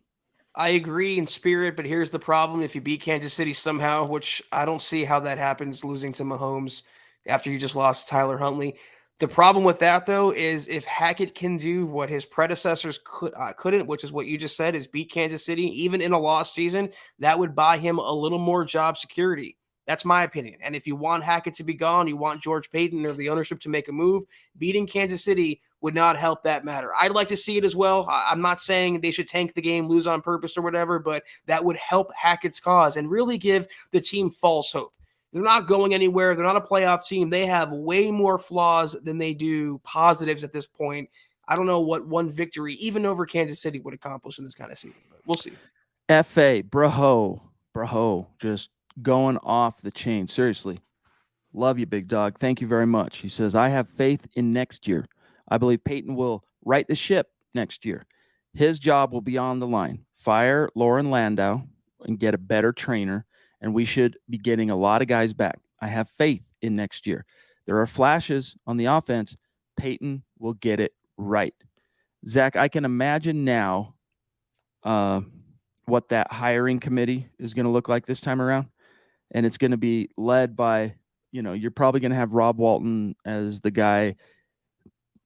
I agree in spirit, but here's the problem. If you beat Kansas City somehow, which I don't see how that happens, losing to Mahomes after you just lost Tyler Huntley. The problem with that, though, is if Hackett can do what his predecessors couldn't, which is what you just said, is beat Kansas City, even in a lost season, that would buy him a little more job security. That's my opinion. And if you want Hackett to be gone, you want George Payton or the ownership to make a move, beating Kansas City would not help that matter. I'd like to see it as well. I'm not saying they should tank the game, lose on purpose or whatever, but that would help Hackett's cause and really give the team false hope. They're not going anywhere. They're not a playoff team. They have way more flaws than they do positives at this point. I don't know what one victory, even over Kansas City, would accomplish in this kind of season, but we'll see. F.A., bro, just going off the chain. Seriously. Love you, big dog. Thank you very much. He says, I have faith in next year. I believe Peyton will right the ship next year. His job will be on the line. Fire Lauren Landau and get a better trainer, and we should be getting a lot of guys back. I have faith in next year. There are flashes on the offense. Peyton will get it right. Zach, I can imagine now what that hiring committee is going to look like this time around. And it's going to be led by, you're probably going to have Rob Walton as the guy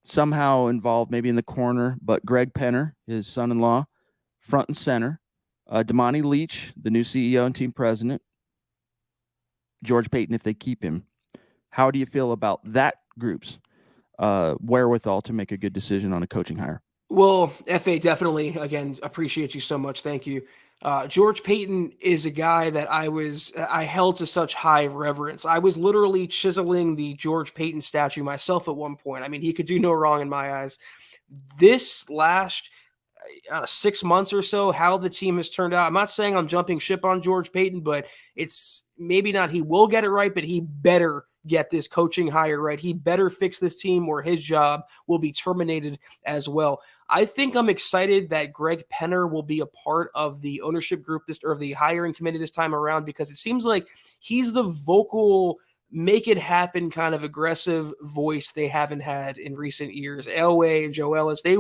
somehow involved, maybe in the corner, but Greg Penner, his son-in-law, front and center. Damani Leach, the new CEO and team president. George Payton, if they keep him. How do you feel about that group's wherewithal to make a good decision on a coaching hire? Well, FA, definitely, again, appreciate you so much. Thank you. George Payton is a guy that I held to such high reverence. I was literally chiseling the George Payton statue myself at one point. I mean, he could do no wrong in my eyes. This last 6 months or so, how the team has turned out. I'm not saying I'm jumping ship on George Payton, but it's maybe not he will get it right, but he better get this coaching hire right. He better fix this team or his job will be terminated as well. I think I'm excited that Greg Penner will be a part of the ownership group or the hiring committee this time around, because it seems like he's the vocal, make it happen kind of aggressive voice they haven't had in recent years. Elway and Joe Ellis, I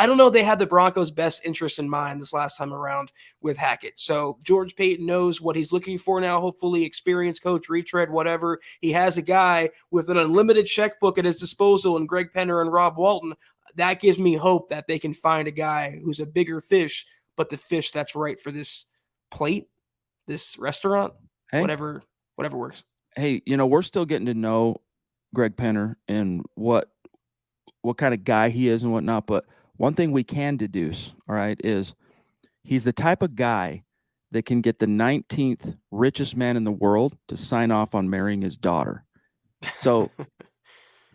don't know, they had the Broncos' best interest in mind this last time around with Hackett. So George Payton knows what he's looking for now, hopefully experienced coach, retread, whatever. He has a guy with an unlimited checkbook at his disposal in Greg Penner and Rob Walton. That gives me hope that they can find a guy who's a bigger fish, but the fish that's right for this plate, this restaurant, whatever works. Hey, we're still getting to know Greg Penner and what kind of guy he is and whatnot. But one thing we can deduce, all right, is he's the type of guy that can get the 19th richest man in the world to sign off on marrying his daughter. So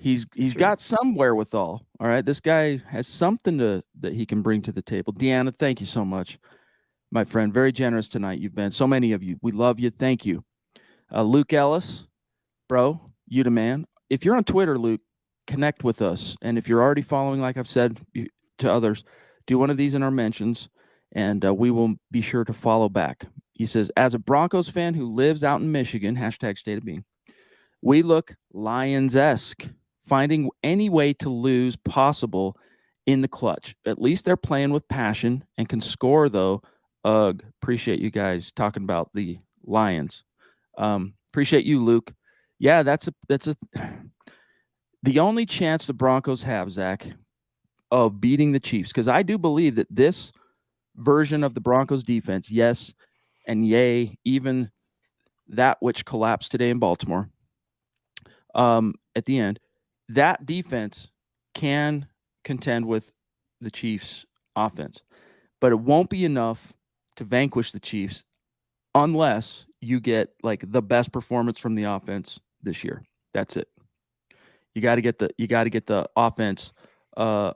he's got some wherewithal. All right, this guy has something that he can bring to the table. Deanna, thank you so much, my friend. Very generous tonight. You've been so many of you. We love you. Thank you. Luke Ellis, bro, you the man. If you're on Twitter, Luke, connect with us. And if you're already following, like I've said to others, do one of these in our mentions, and we will be sure to follow back. He says, as a Broncos fan who lives out in Michigan, hashtag state of being, we look Lions-esque, finding any way to lose possible in the clutch. At least they're playing with passion and can score, though. Ugh, appreciate you guys talking about the Lions. Appreciate you, Luke. Yeah, that's the only chance the Broncos have, Zach, of beating the Chiefs, because I do believe that this version of the Broncos defense, yes, and yay, even that which collapsed today in Baltimore, at the end, that defense can contend with the Chiefs' offense, but it won't be enough to vanquish the Chiefs unless you get like the best performance from the offense this year. That's it. You got to get the offense. It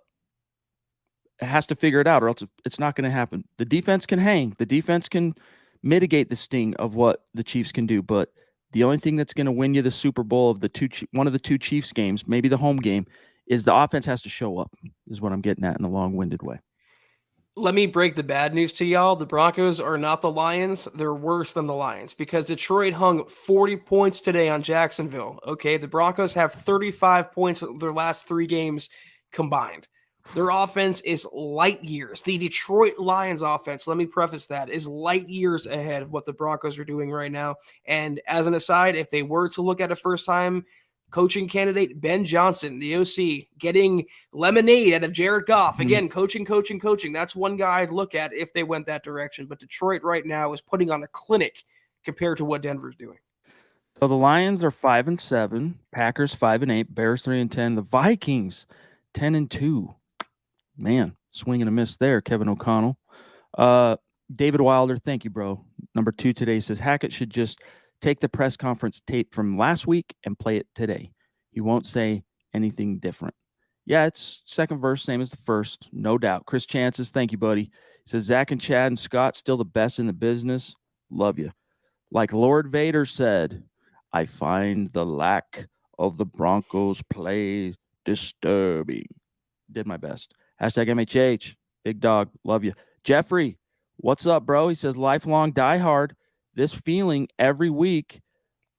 has to figure it out, or else it's not going to happen. The defense can hang. The defense can mitigate the sting of what the Chiefs can do, but the only thing that's going to win you the Super Bowl of one of the two Chiefs games, maybe the home game, is the offense has to show up, is what I'm getting at in a long-winded way. Let me break the bad news to y'all. The Broncos are not the Lions. They're worse than the Lions because Detroit hung 40 points today on Jacksonville. Okay, the Broncos have 35 points in their last 3 games combined. Their offense is light years. The Detroit Lions offense, let me preface that, is light years ahead of what the Broncos are doing right now. And as an aside, if they were to look at a first-time coaching candidate, Ben Johnson, the OC, getting lemonade out of Jared Goff. Again, coaching. That's one guy I'd look at if they went that direction. But Detroit right now is putting on a clinic compared to what Denver's doing. So the Lions are 5-7, Packers 5-8, Bears 3-10, the Vikings 10-2. Man, swing and a miss there, Kevin O'Connell. David Wilder, thank you, bro. Number 2 today says Hackett should just take the press conference tape from last week and play it today. He won't say anything different. Yeah, it's second verse, same as the first, no doubt. Chris Chances, thank you, buddy. He says Zach and Chad and Scott still the best in the business. Love you. Like Lord Vader said, I find the lack of the Broncos play disturbing. Did my best. Hashtag MHH. Big dog. Love you. Jeffrey, what's up, bro? He says, lifelong diehard. This feeling every week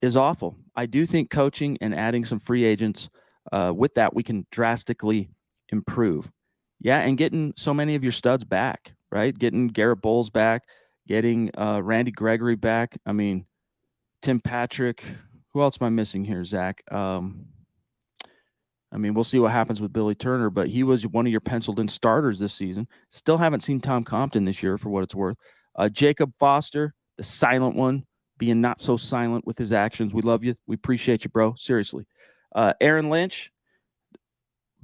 is awful. I do think coaching and adding some free agents, with that, we can drastically improve. Yeah, and getting so many of your studs back, right? Getting Garrett Bowles back, getting Randy Gregory back. I mean, Tim Patrick. Who else am I missing here, Zach? I mean, we'll see what happens with Billy Turner, but he was one of your penciled in starters this season. Still haven't seen Tom Compton this year for what it's worth. Jacob Foster, the silent one, being not so silent with his actions. We love you. We appreciate you, bro. Seriously. Aaron Lynch,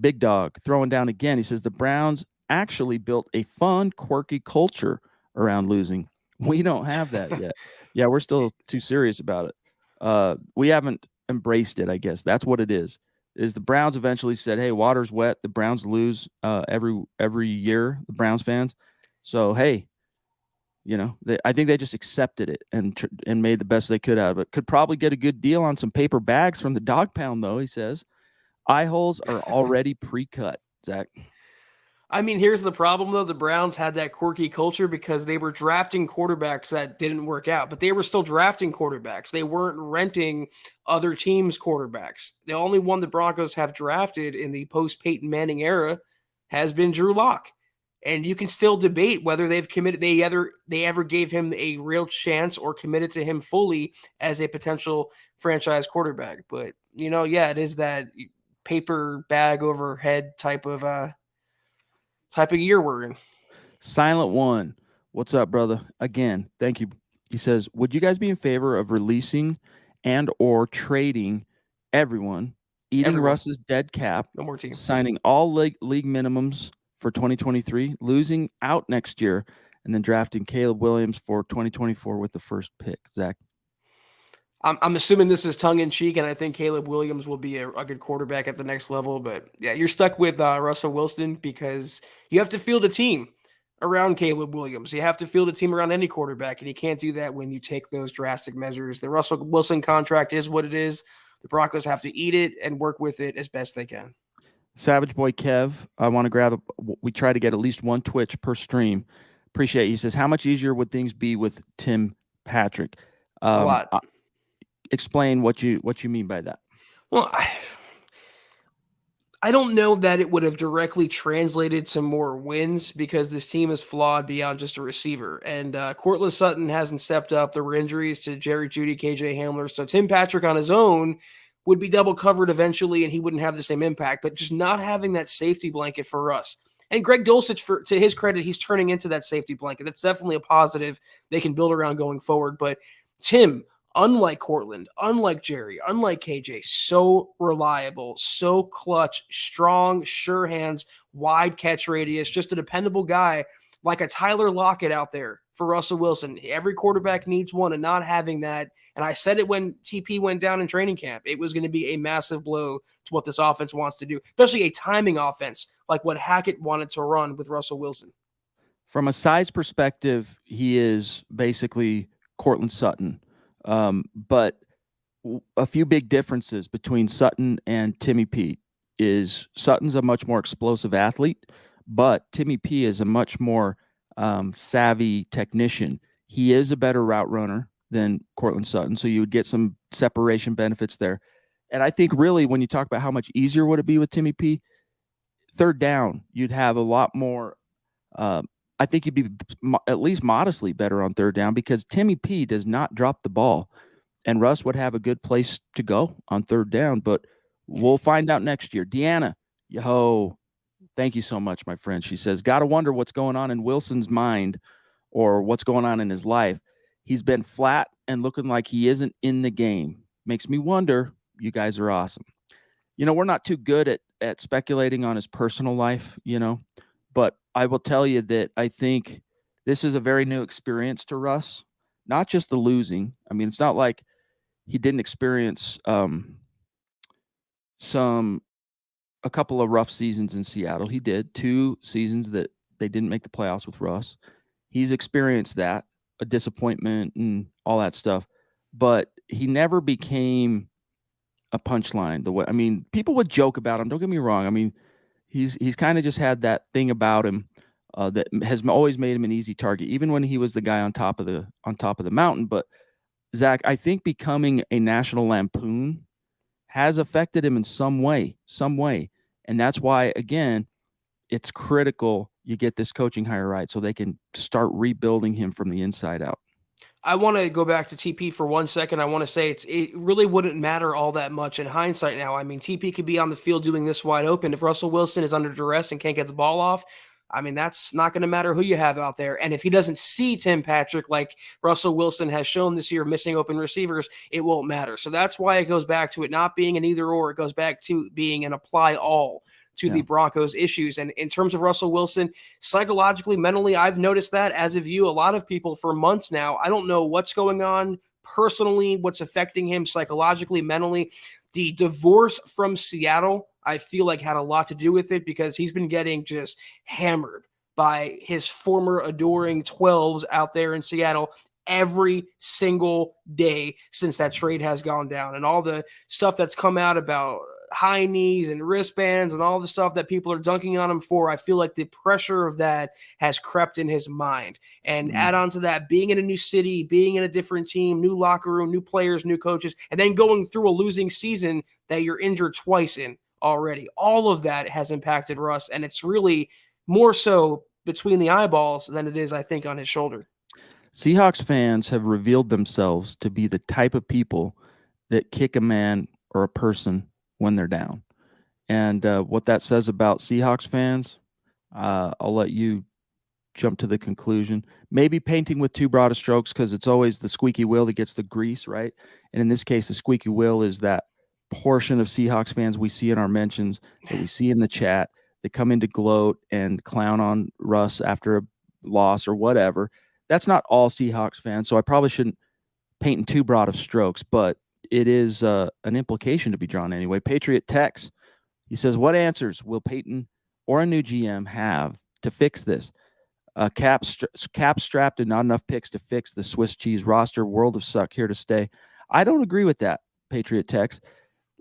big dog, throwing down again. He says the Browns actually built a fun, quirky culture around losing. We don't have that yet. Yeah, we're still too serious about it. We haven't embraced it, I guess. That's what it is. Is the Browns eventually said, "Hey, water's wet. The Browns lose every year." The Browns fans, so hey, I think they just accepted it and made the best they could out of it. Could probably get a good deal on some paper bags from the dog pound, though. He says eye holes are already pre-cut. Zach, I mean, here's the problem, though. The Browns had that quirky culture because they were drafting quarterbacks that didn't work out, but they were still drafting quarterbacks. They weren't renting other teams' quarterbacks. The only one the Broncos have drafted in the post-Peyton Manning era has been Drew Lock. And you can still debate whether they ever gave him a real chance or committed to him fully as a potential franchise quarterback. But, yeah, it is that paper bag overhead type of year we're in. Silent One, what's up, brother? Again, thank you. He says, would you guys be in favor of releasing and or trading everyone, eating Russ's dead cap, no more team, signing all league minimums for 2023, losing out next year, and then drafting Caleb Williams for 2024 with the first pick? Zach? I'm assuming this is tongue in cheek, and I think Caleb Williams will be a good quarterback at the next level. But yeah, you're stuck with Russell Wilson because you have to field a team around Caleb Williams. You have to field a team around any quarterback, and you can't do that when you take those drastic measures. The Russell Wilson contract is what it is. The Broncos have to eat it and work with it as best they can. Savage Boy Kev, I want to grab we try to get at least one Twitch per stream. Appreciate it. He says, how much easier would things be with Tim Patrick? A lot. Explain what you mean by that. Well, I don't know that it would have directly translated to more wins because this team is flawed beyond just a receiver. And Courtland Sutton hasn't stepped up. There were injuries to Jerry Jeudy, KJ Hamler. So Tim Patrick on his own would be double covered eventually, and he wouldn't have the same impact. But just not having that safety blanket for us. And Greg Dulcich, to his credit, he's turning into that safety blanket. That's definitely a positive they can build around going forward. But Tim, unlike Courtland, unlike Jerry, unlike KJ, so reliable, so clutch, strong, sure hands, wide catch radius, just a dependable guy like a Tyler Lockett out there for Russell Wilson. Every quarterback needs one, and not having that. And I said it when TP went down in training camp. It was going to be a massive blow to what this offense wants to do, especially a timing offense like what Hackett wanted to run with Russell Wilson. From a size perspective, he is basically Courtland Sutton. But a few big differences between Sutton and Timmy P is Sutton's a much more explosive athlete, but Timmy P is a much more savvy technician. He is a better route runner than Courtland Sutton, so you would get some separation benefits there. And I think really when you talk about how much easier would it be with Timmy P, third down, you'd have a lot more I think you'd be at least modestly better on third down because Timmy P does not drop the ball, and Russ would have a good place to go on third down, but we'll find out next year. Deanna, yo, thank you so much, my friend. She says, got to wonder what's going on in Wilson's mind or what's going on in his life. He's been flat and looking like he isn't in the game. Makes me wonder. You guys are awesome. We're not too good at speculating on his personal life, but I will tell you that I think this is a very new experience to Russ, not just the losing. I mean, it's not like he didn't experience a couple of rough seasons in Seattle. He did 2 seasons that they didn't make the playoffs with Russ. He's experienced that, a disappointment and all that stuff. but he never became a punchline. People would joke about him. Don't get me wrong. I mean, he's kind of just had that thing about him that has always made him an easy target, even when he was the guy on top of the mountain. But Zach, I think becoming a national lampoon has affected him in some way, and that's why again it's critical you get this coaching hire right so they can start rebuilding him from the inside out. I want to go back to TP for 1 second. I want to say it really wouldn't matter all that much in hindsight now. I mean, TP could be on the field doing this wide open. If Russell Wilson is under duress and can't get the ball off, I mean, that's not going to matter who you have out there. And if he doesn't see Tim Patrick like Russell Wilson has shown this year, missing open receivers, it won't matter. So that's why it goes back to it not being an either or. It goes back to being an apply all to the Broncos issues. And in terms of Russell Wilson, psychologically, mentally, I've noticed that, as of you, a lot of people for months now. I don't know what's going on personally, what's affecting him psychologically, mentally. The divorce from Seattle, I feel like, had a lot to do with it, because he's been getting just hammered by his former adoring 12s out there in Seattle every single day since that trade has gone down, and all the stuff that's come out about high knees and wristbands and all the stuff that people are dunking on him for. I feel like the pressure of that has crept in his mind. And add on to that, being in a new city, being in a different team, new locker room, new players, new coaches, and then going through a losing season that you're injured twice in already. All of that has impacted Russ, and it's really more so between the eyeballs than it is, I think, on his shoulder. Seahawks fans have revealed themselves to be the type of people that kick a man or a person when they're down. And what that says about Seahawks fans, I'll let you jump to the conclusion. Maybe painting with too broad of strokes, because it's always the squeaky wheel that gets the grease, right? And in this case, the squeaky wheel is that portion of Seahawks fans we see in our mentions, that we see in the chat, that come in to gloat and clown on Russ after a loss or whatever. That's not all Seahawks fans, so I probably shouldn't paint in too broad of strokes, but it is an implication to be drawn anyway. Patriot Tex, he says, what answers will Peyton or a new GM have to fix this? Cap strapped and not enough picks to fix the Swiss cheese roster. World of suck here to stay. I don't agree with that, Patriot Tex.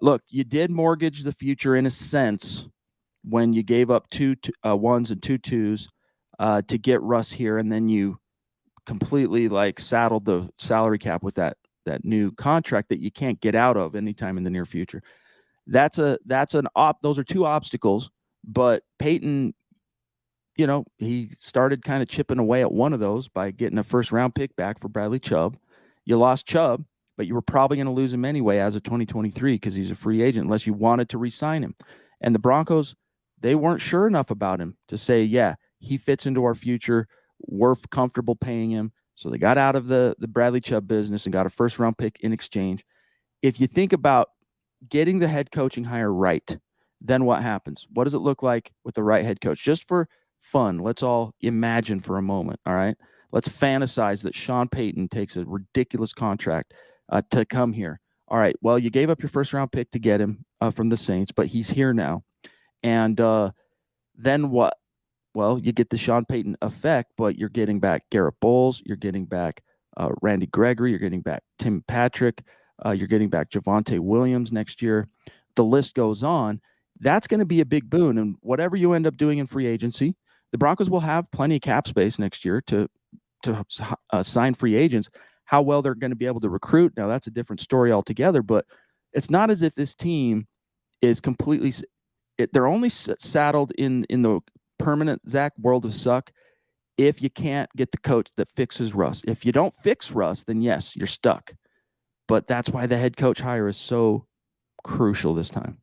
Look, you did mortgage the future in a sense when you gave up two ones and two twos to get Russ here, and then you completely saddled the salary cap with that new contract that you can't get out of anytime in the near future. Those are two obstacles, but Peyton, he started kind of chipping away at one of those by getting a first round pick back for Bradley Chubb. You lost Chubb, but you were probably going to lose him anyway as of 2023 because he's a free agent unless you wanted to re-sign him. And the Broncos, they weren't sure enough about him to say, yeah, he fits into our future. We're comfortable paying him. So they got out of the Bradley Chubb business and got a first-round pick in exchange. If you think about getting the head coaching hire right, then what happens? What does it look like with the right head coach? Just for fun, let's all imagine for a moment, all right? Let's fantasize that Sean Payton takes a ridiculous contract to come here. All right, well, you gave up your first-round pick to get him from the Saints, but he's here now. And then what? Well, you get the Sean Payton effect, but you're getting back Garrett Bowles, you're getting back Randy Gregory, you're getting back Tim Patrick, you're getting back Javonte Williams next year. The list goes on. That's going to be a big boon. And whatever you end up doing in free agency, the Broncos will have plenty of cap space next year to sign free agents. How well they're going to be able to recruit, now that's a different story altogether, but it's not as if this team is completely – they're only saddled in the – permanent Zach world of suck if you can't get the coach that fixes Russ. If you don't fix Russ, then yes, you're stuck. But that's why the head coach hire is so crucial this time.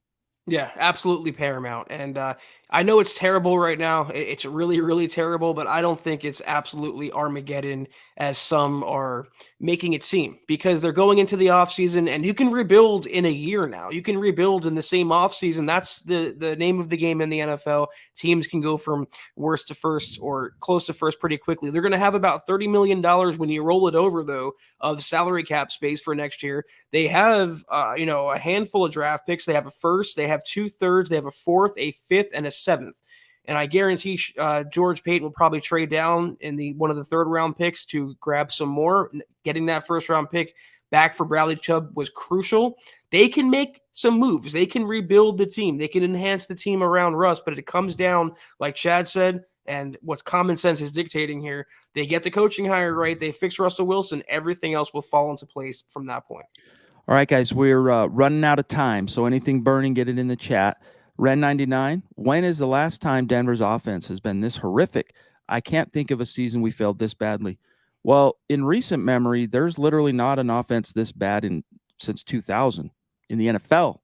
Yeah, absolutely paramount. And I know it's terrible right now. It's really, really terrible, but I don't think it's absolutely Armageddon as some are making it seem, because they're going into the offseason and you can rebuild in a year now. You can rebuild in the same offseason. That's the name of the game in the NFL. Teams can go from worst to first or close to first pretty quickly. They're going to have about $30 million when you roll it over, though, of salary cap space for next year. They have, a handful of draft picks. They have a first, they have 2/3, they have a fourth, a fifth, and a seventh. And I guarantee George Payton will probably trade down in one of the third round picks to grab some more. Getting that first round pick back for Bradley Chubb was crucial. They can make some moves. They can rebuild the team. They can enhance the team around Russ, but it comes down, like Chad said, and what common sense is dictating here. They get the coaching hire right. They fix Russell Wilson. Everything else will fall into place from that point. All right, guys, we're running out of time, so anything burning, get it in the chat. Ren99, when is the last time Denver's offense has been this horrific? I can't think of a season we failed this badly. Well, in recent memory, there's literally not an offense this bad since 2000 in the NFL.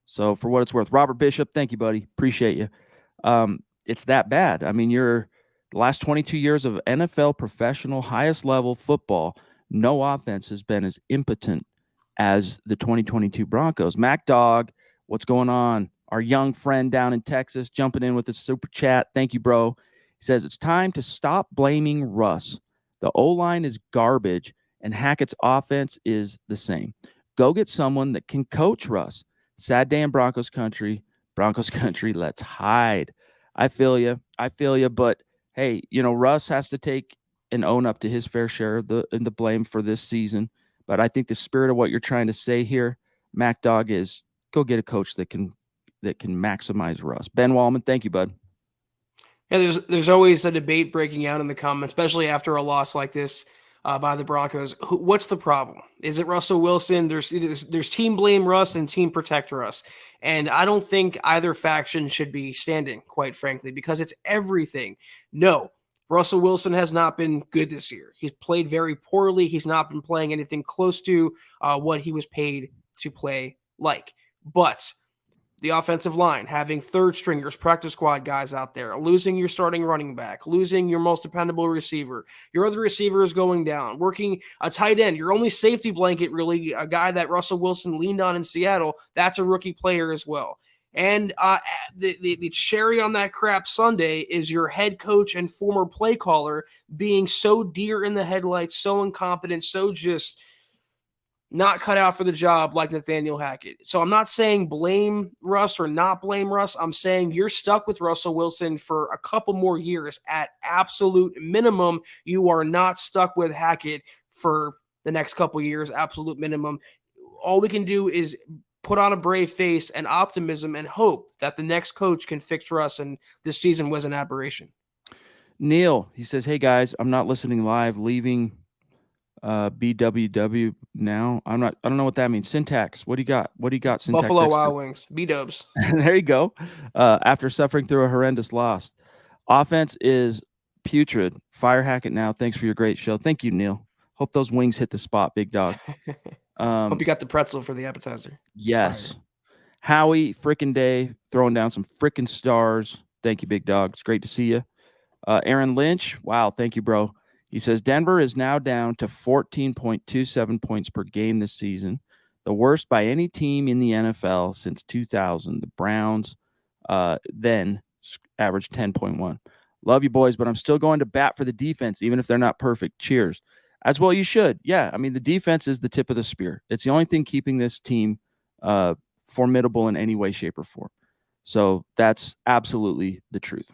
So for what it's worth, Robert Bishop, thank you, buddy. Appreciate you. It's that bad. I mean, the last 22 years of NFL professional highest level football, no offense has been as impotent as the 2022 Broncos. Mac Dog, what's going on? Our young friend down in Texas jumping in with a super chat. Thank you, bro. He says, it's time to stop blaming Russ. The O-line is garbage, and Hackett's offense is the same. Go get someone that can coach Russ. Sad day in Broncos country. Broncos country, let's hide. I feel you. But, hey, Russ has to take and own up to his fair share of the blame for this season. But I think the spirit of what you're trying to say here, Mac Dog, is go get a coach that can maximize Russ. Ben Wallman, thank you, bud. Yeah, there's always a debate breaking out in the comments, especially after a loss like this by the Broncos. What's the problem? Is it Russell Wilson? There's team blame Russ and team protect Russ. And I don't think either faction should be standing, quite frankly, because it's everything. No, Russell Wilson has not been good this year. He's played very poorly. He's not been playing anything close to what he was paid to play like. But the offensive line, having third stringers, practice squad guys out there, losing your starting running back, losing your most dependable receiver, your other receiver is going down, working a tight end, your only safety blanket, really, a guy that Russell Wilson leaned on in Seattle, that's a rookie player as well. And the cherry on that crap sundae is your head coach and former play caller being so deer in the headlights, so incompetent, so just not cut out for the job like Nathaniel Hackett. So I'm not saying blame Russ or not blame Russ. I'm saying you're stuck with Russell Wilson for a couple more years. At absolute minimum, you are not stuck with Hackett for the next couple years, absolute minimum. All we can do is put on a brave face and optimism and hope that the next coach can fix Russ, and this season was an aberration. Neil, he says, hey, guys, I'm not listening live, leaving BWW now. I don't know what that means. Syntax. What do you got? Syntax? Buffalo Wild Wings. B-dubs. There you go. After suffering through a horrendous loss. Offense is putrid. Fire Hackett now. Thanks for your great show. Thank you, Neil. Hope those wings hit the spot, big dog. Hope you got the pretzel for the appetizer. Yes. Howie, frickin' day, throwing down some frickin' stars. Thank you, big dog. It's great to see you. Aaron Lynch. Wow. Thank you, bro. He says, Denver is now down to 14.27 points per game this season, the worst by any team in the NFL since 2000. The Browns then averaged 10.1. Love you, boys, but I'm still going to bat for the defense, even if they're not perfect. Cheers. As well you should. Yeah, I mean, the defense is the tip of the spear. It's the only thing keeping this team formidable in any way, shape, or form. So that's absolutely the truth.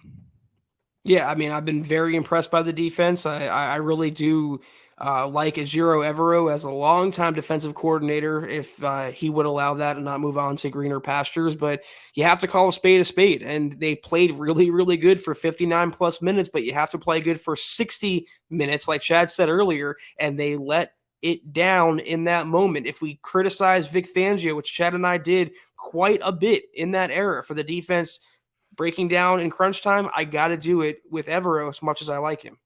Yeah, I mean, I've been very impressed by the defense. I really do like Evero as a longtime defensive coordinator, if he would allow that and not move on to greener pastures. But you have to call a spade, and they played really, really good for 59-plus minutes, but you have to play good for 60 minutes, like Chad said earlier, and they let it down in that moment. If we criticize Vic Fangio, which Chad and I did quite a bit in that era for the defense breaking down in crunch time, I got to do it with Evero as much as I like him.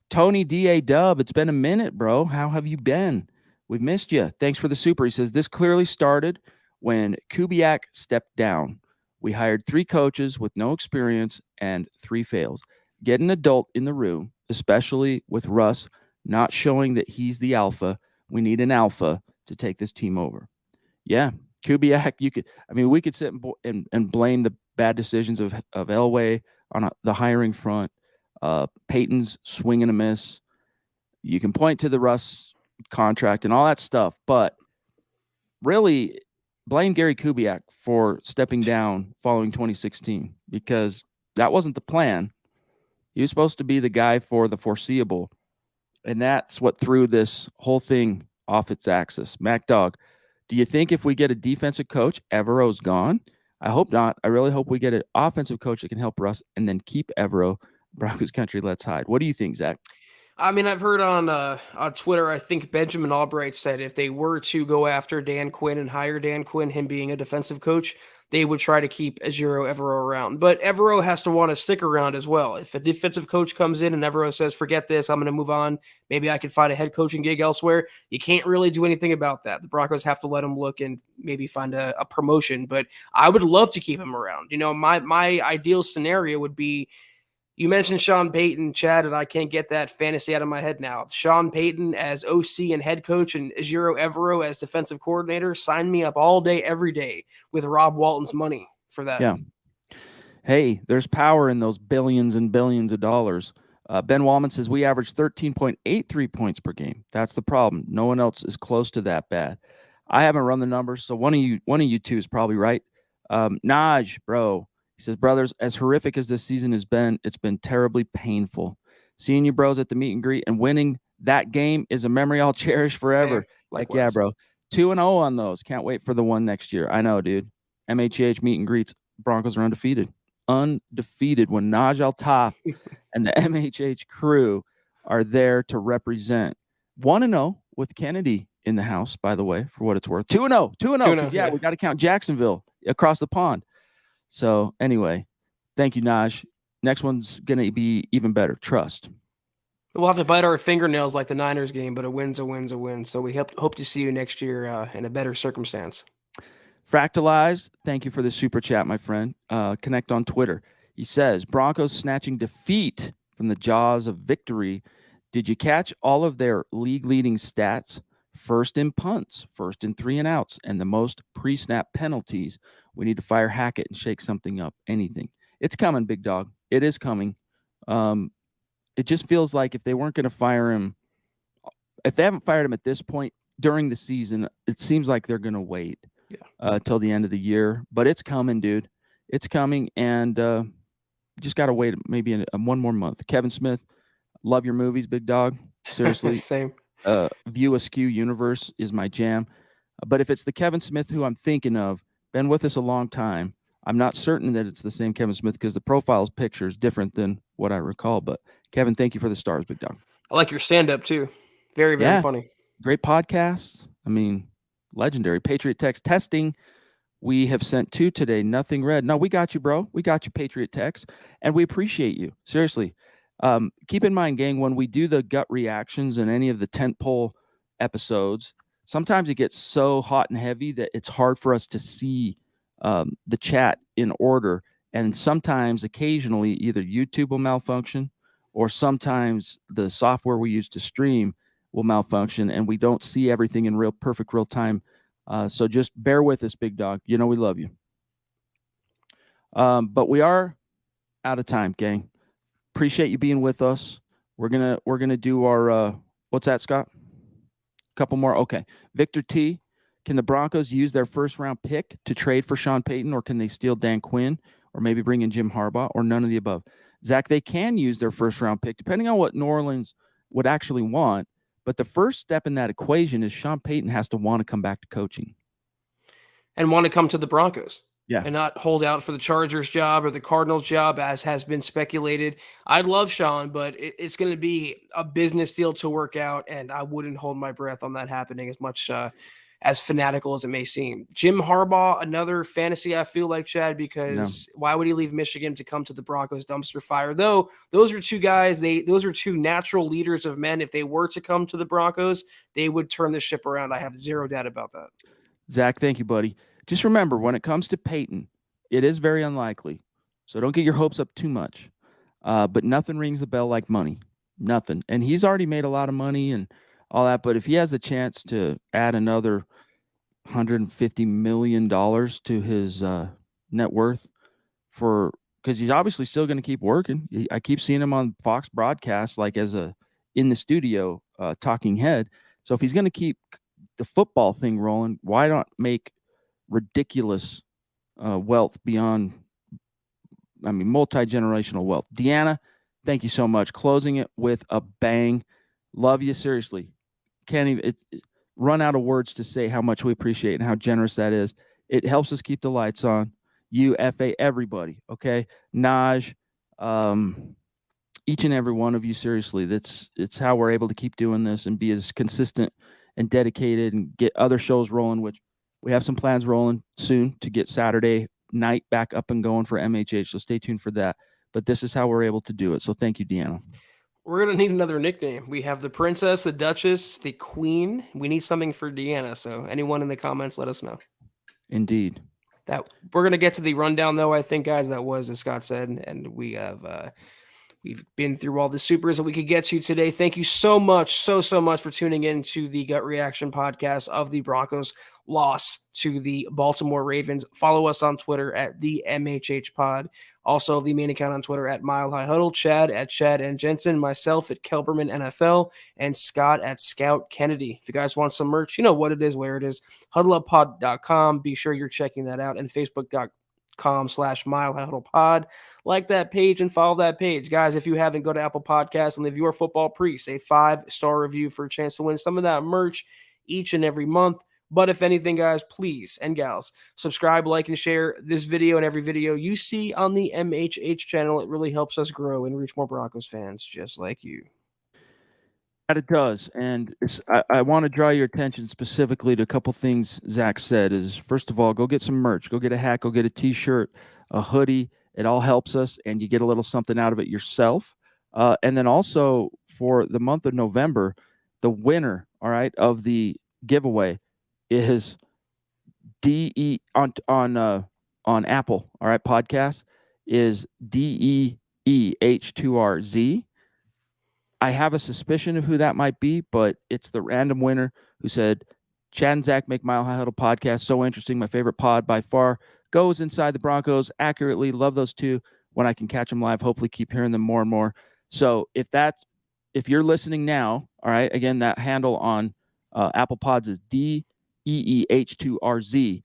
Tony D.A. it's been a minute, bro. How have you been? We've missed you. Thanks for the super. He says, this clearly started when Kubiak stepped down. We hired 3 coaches with no experience and 3 fails. Get an adult in the room, especially with Russ not showing that he's the alpha. We need an alpha to take this team over. Yeah, Kubiak, we could sit and blame the bad decisions of Elway on the hiring front. Peyton's swing and a miss. You can point to the Russ contract and all that stuff, but really blame Gary Kubiak for stepping down following 2016, because that wasn't the plan. He was supposed to be the guy for the foreseeable, and that's what threw this whole thing off its axis. Mac Dog, do you think if we get a defensive coach, Evero's gone? I hope not. I really hope we get an offensive coach that can help Russ and then keep Evero. Broncos country, let's hide. What do you think, Zach? I mean, I've heard on Twitter, I think Benjamin Albright said if they were to go after Dan Quinn and hire Dan Quinn, him being a defensive coach, they would try to keep Ejiro Evero around. But Evero has to want to stick around as well. If a defensive coach comes in and Evero says, forget this, I'm going to move on, maybe I could find a head coaching gig elsewhere, you can't really do anything about that. The Broncos have to let him look and maybe find a promotion. But I would love to keep him around. You know, my ideal scenario would be, you mentioned Sean Payton, Chad, and I can't get that fantasy out of my head now. Sean Payton as OC and head coach and Ejiro Evero as defensive coordinator. Sign me up all day, every day with Rob Walton's money for that. Yeah. Hey, there's power in those billions and billions of dollars. Ben Wallman says we average 13.83 points per game. That's the problem. No one else is close to that bad. I haven't run the numbers, so one of you two is probably right. Naj, bro. He says, brothers, as horrific as this season has been, it's been terribly painful. Seeing you bros at the meet and greet and winning that game is a memory I'll cherish forever. Like, yeah, bro. 2-0 on those. Can't wait for the one next year. I know, dude. MHH meet and greets. Broncos are undefeated. Undefeated when Naj Al-Taf and the MHH crew are there to represent. 1-0 with Kennedy in the house, by the way, for what it's worth. 2-0. 2-0. Yeah, we got to count Jacksonville across the pond. So anyway, thank you, Naj. Next one's going to be even better. Trust. We'll have to bite our fingernails like the Niners game, but a win's a win's a win. So we hope to see you next year in a better circumstance. Fractalized, thank you for the super chat, my friend. Connect on Twitter. He says, Broncos snatching defeat from the jaws of victory. Did you catch all of their league-leading stats? First in punts, first in 3 and outs, and the most pre-snap penalties. We need to fire Hackett and shake something up. Anything. It's coming, big dog. It is coming. It just feels like if they weren't going to fire him, if they haven't fired him at this point during the season, it seems like they're going to wait till the end of the year. But it's coming, dude. It's coming, and just got to wait maybe one more month. Kevin Smith, love your movies, big dog. Seriously. Same. View Askew Universe is my jam. But if it's the Kevin Smith who I'm thinking of, been with us a long time, I'm not certain that it's the same Kevin Smith because the profile's picture is different than what I recall. But Kevin, thank you for the stars, big dog. I like your stand-up too. Very, very funny. Great podcasts. I mean, legendary. Patriot Text testing. We have sent 2 today. Nothing read. No, we got you, bro. We got you, Patriot Text. And we appreciate you. Seriously. Keep in mind, gang, when we do the gut reactions in any of the tentpole episodes, sometimes it gets so hot and heavy that it's hard for us to see the chat in order. And sometimes, occasionally, either YouTube will malfunction or sometimes the software we use to stream will malfunction and we don't see everything in perfect real time. So just bear with us, big dog. You know we love you. But we are out of time, gang. Appreciate you being with us. We're gonna do our what's that, Scott? Couple more. Okay. Victor T. Can the Broncos use their first round pick to trade for Sean Payton, or can they steal Dan Quinn, or maybe bring in Jim Harbaugh, or none of the above? Zach, they can use their first round pick, depending on what New Orleans would actually want. But the first step in that equation is Sean Payton has to want to come back to coaching. And want to come to the Broncos. Yeah. And not hold out for the Chargers job or the Cardinals job, as has been speculated. I love Sean, but it's going to be a business deal to work out, and I wouldn't hold my breath on that happening as much as fanatical as it may seem. Jim Harbaugh, another fantasy, I feel like, Chad, because why would he leave Michigan to come to the Broncos dumpster fire? Though those are 2 guys, those are 2 natural leaders of men. If they were to come to the Broncos, they would turn the ship around. I have zero doubt about that. Zach, thank you, buddy. Just remember, when it comes to Peyton, it is very unlikely. So don't get your hopes up too much. But nothing rings the bell like money. Nothing. And he's already made a lot of money and all that. But if he has a chance to add another $150 million to his net worth because he's obviously still going to keep working. I keep seeing him on Fox broadcasts, like as in the studio talking head. So if he's going to keep the football thing rolling, why not make ridiculous wealth beyond, multi-generational wealth? Deanna, thank you so much. Closing it with a bang. Love you, seriously. Can't even, run out of words to say how much we appreciate and how generous that is. It helps us keep the lights on. You, FA, everybody, okay? Naj, each and every one of you, seriously, it's how we're able to keep doing this and be as consistent and dedicated and get other shows rolling, which we have some plans rolling soon to get Saturday night back up and going for MHH. So stay tuned for that. But this is how we're able to do it. So thank you, Deanna. We're going to need another nickname. We have the Princess, the Duchess, the Queen. We need something for Deanna. So anyone in the comments, let us know. Indeed. That we're going to get to the rundown, though, I think, guys. That was, as Scott said, and we have we've been through all the supers that we could get to today. Thank you so much, so much for tuning in to the Gut Reaction podcast of the Broncos loss to the Baltimore Ravens. Follow us on Twitter at the MHH Pod. Also, the main account on Twitter at Mile High Huddle, Chad at Chad and Jensen, myself at Kelberman NFL, and Scott at Scout Kennedy. If you guys want some merch, you know what it is, where it is, huddleuppod.com. Be sure you're checking that out, and facebook.com/Mile High Huddle Pod. Like that page and follow that page. Guys, if you haven't, go to Apple Podcasts and leave your football priest a 5-star review for a chance to win some of that merch each and every month. But if anything, guys, please, and gals, subscribe, like, and share this video and every video you see on the MHH channel. It really helps us grow and reach more Broncos fans just like you. That it does. And I want to draw your attention specifically to a couple things Zach said is, first of all, go get some merch. Go get a hat. Go get a T-shirt, a hoodie. It all helps us, and you get a little something out of it yourself. And then also for the month of November, the winner, all right, of the giveaway is DE on Apple, all right, podcast is DEEH2RZ. I have a suspicion of who that might be, but it's the random winner who said, Chad and Zach make Mile High Huddle podcast so interesting. My favorite pod by far. Goes inside the Broncos accurately. Love those two. When I can catch them live, hopefully keep hearing them more and more. So if you're listening now, all right, again, that handle on Apple Pods is DEEH2RZ.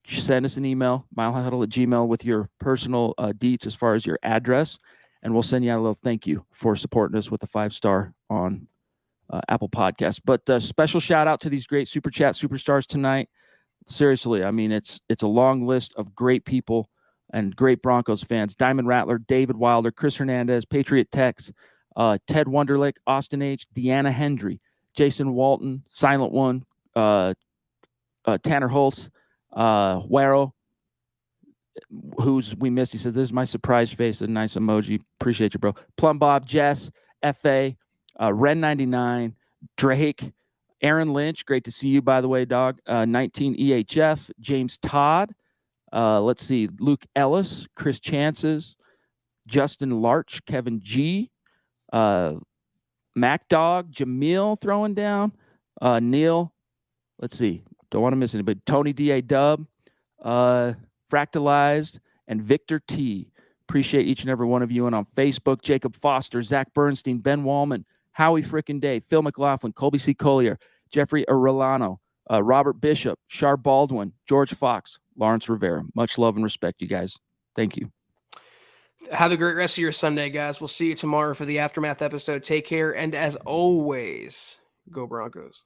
Send us an email, milehighhuddle@gmail.com, with your personal deets as far as your address, and we'll send you out a little thank you for supporting us with a 5-star on Apple Podcasts. But special shout out to these great Super Chat superstars tonight. Seriously, I mean, it's a long list of great people and great Broncos fans. Diamond Rattler, David Wilder, Chris Hernandez, Patriot Tex, Ted Wunderlich, Austin H., Deanna Hendry, Jason Walton, Silent One, Tanner Holtz, Wero, who's we missed. He says, this is my surprise face. A nice emoji. Appreciate you, bro. Plum Bob, Jess, FA, Ren99, Drake, Aaron Lynch. Great to see you, by the way, dog. 19 EHF, James Todd. Let's see. Luke Ellis, Chris Chances, Justin Larch, Kevin G, Mac Dog, Jamil throwing down, Neil. Let's see. Don't want to miss anybody. Tony D.A. Dub, Fractalized, and Victor T. Appreciate each and every one of you. And on Facebook, Jacob Foster, Zach Bernstein, Ben Wallman, Howie Frickin' Day, Phil McLaughlin, Colby C. Collier, Jeffrey Arellano, Robert Bishop, Shar Baldwin, George Fox, Lawrence Rivera. Much love and respect, you guys. Thank you. Have a great rest of your Sunday, guys. We'll see you tomorrow for the Aftermath episode. Take care. And as always, go Broncos.